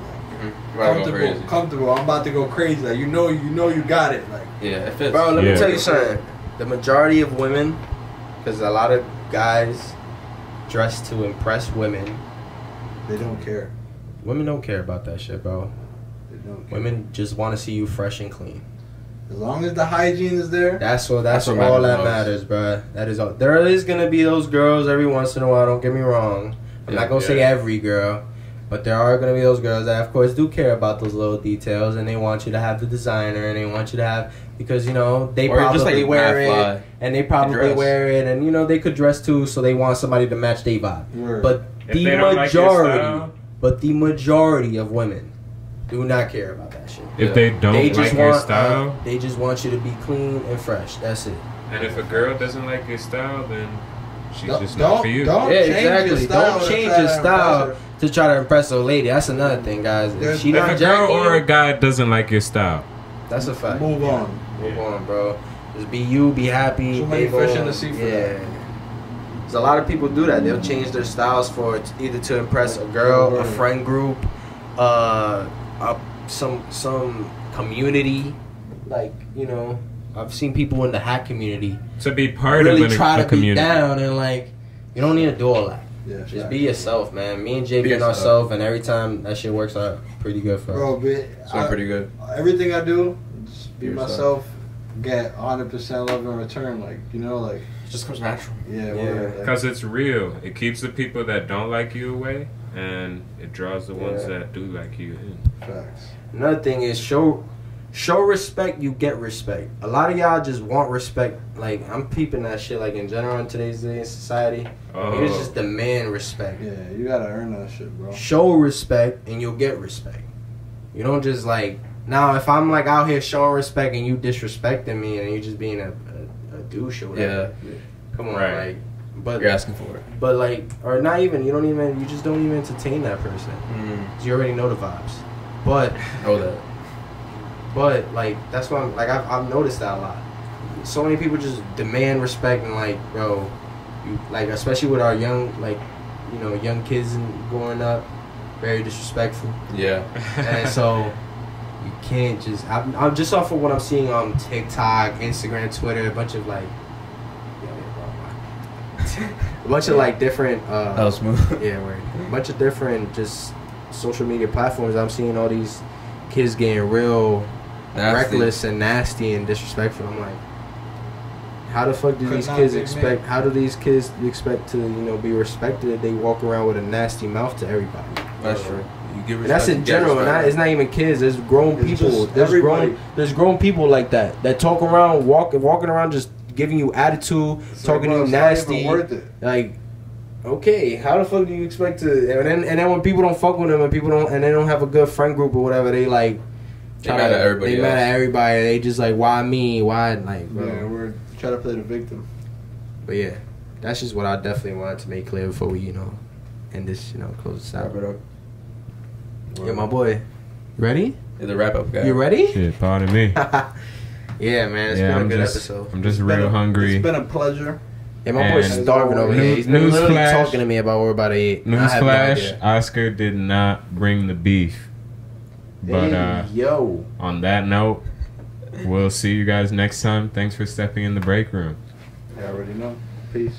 C: Like comfortable. I'm about to go crazy. Like you know you got it. Like
D: Yeah, it fits.
B: bro, let
A: Yeah.
B: me tell you something. The majority of women, because a lot of guys dress to impress women.
C: they don't care.
B: Women don't care about that shit, bro.
C: They don't care.
B: Women just want to see you fresh and clean.
C: As long as the hygiene is there.
B: That's what
D: That's what
B: all
D: matters
B: that
D: most.
B: matters, bro. That is all. There is gonna be those girls every once in a while. Don't get me wrong. I'm
D: Yeah,
B: not gonna say
D: yeah.
B: every girl, but there are gonna be those girls that, of course, do care about those little details, and they want you to have the designer, and they want you to have because they
D: Or
B: probably
D: just, like,
B: wear
D: mad
B: it,
D: fly.
B: and they probably
D: dress.
B: wear it, and they could dress too, so they want somebody to match their vibe.
C: Word.
B: But
A: If
B: the
A: they don't like your
B: majority,
A: style,
B: but the majority of women do not care about that shit.
A: if
D: Yeah.
A: they don't
B: They
A: like
B: just
A: your
B: want
A: style,
B: they just want you to be clean and fresh. That's it.
A: and if a girl doesn't like your style, then she's
C: Don't-
A: just not for you.
C: don't-
B: Yeah,
C: change your
B: exactly.
C: style
B: Don't
C: to
B: change
C: try
B: your
C: to
B: style
C: impress
B: to try to impress a lady. That's another thing, guys. If
C: There's-
B: she
A: If
B: not
A: a girl
B: jacking
A: or a
B: you,
A: guy doesn't like your style,
B: that's a fact.
C: Move on.
B: Move on, bro. Just be you, be happy.
C: Too many
B: move
C: fish in
B: on.
C: the sea for
B: yeah.
C: that.
B: There's a lot of people do that. They'll change their styles for either to impress a girl, a friend group, some community. Like I've seen people in the hack community
A: to be part
B: really
A: of
B: try
A: a
B: to
A: community.
B: be down and you don't need to do all that.
C: Yeah,
B: Just
C: facts.
B: be yourself, man. Me and Jay
D: Be
B: being
D: yourself.
B: ourselves, and every time that shit works out pretty good for us.
C: Bro, but
D: So pretty good.
C: everything I do, just be
D: Be yourself.
C: myself, get 100% love in return. Like,
D: It just comes natural.
C: yeah,
B: Yeah.
C: word, like,
A: Because it's real. It keeps the people that don't like you away, and it draws the ones
B: Yeah.
A: that do like you in.
C: facts.
B: Another thing is show respect, you get respect. A lot of y'all just want respect. Like I'm peeping that shit like in general in today's day in society. Niggas
A: Oh,
B: just demand respect.
C: Yeah, you gotta earn that shit, bro.
B: Show respect and you'll get respect. You don't just now if I'm out here showing respect and you disrespecting me and you just being a douche or whatever. Come on,
A: Right.
B: but
D: You're asking for it.
B: but or not even you just don't even entertain that person. 'Cause you already know the vibes. But
D: Know that.
B: But that's why I've noticed that a lot. So many people just demand respect and bro, you especially with our young young kids and growing up, very disrespectful.
D: Yeah.
B: And so you can't just I'm just off of what I'm seeing on TikTok, Instagram, Twitter, a bunch of a bunch of like different.
D: That was smooth.
B: Yeah, word. A bunch of different just social media platforms. I'm seeing all these kids getting real
D: Nasty.
B: reckless and nasty and disrespectful. I'm like, how the fuck do
C: Could
B: these
C: not
B: kids
C: be me.
B: expect? How do these kids expect to be respected if they walk around with a nasty mouth to everybody?
D: That's true. You give
B: And that's
D: respect,
B: in
D: you get
B: general.
D: respect.
B: It's not even kids. There's grown
C: It's
B: people.
C: just
B: There's
C: everybody.
B: grown people like that talk around, walking around, just giving you attitude,
C: It's
B: talking
C: like,
B: to you
C: bro, it's not
B: nasty.
C: even worth it.
B: Like, okay, how the fuck do you expect to? And then when people don't fuck with them, and they don't have a good friend group or whatever, they like.
D: They mad at everybody
B: They mad
D: else.
B: at everybody. They just like, why me? Why like, bro?
C: Yeah, we're trying to play the victim.
B: But yeah, that's just what I definitely wanted to make clear before we end this, close this out.
D: Wrap it up.
B: Yeah, my boy, you ready?
D: You're the wrap up guy.
B: You ready?
A: Shit, pardon me.
B: Yeah, man, it's
A: Yeah,
B: been a
A: I'm
B: good
A: just-
B: episode.
A: I'm just
C: It's been
A: real
C: a-
A: hungry.
C: It's been a pleasure.
B: Yeah, my boy's
A: And
B: starving over here. He's been literally
A: Newsflash.
B: talking to me about what we're about to eat. I have no
A: Newsflash:
B: idea.
A: Oscar did not bring the beef. But
B: Hey, yo.
A: on that note, we'll see you guys next time. Thanks for stepping in the break room.
C: You already know. Peace.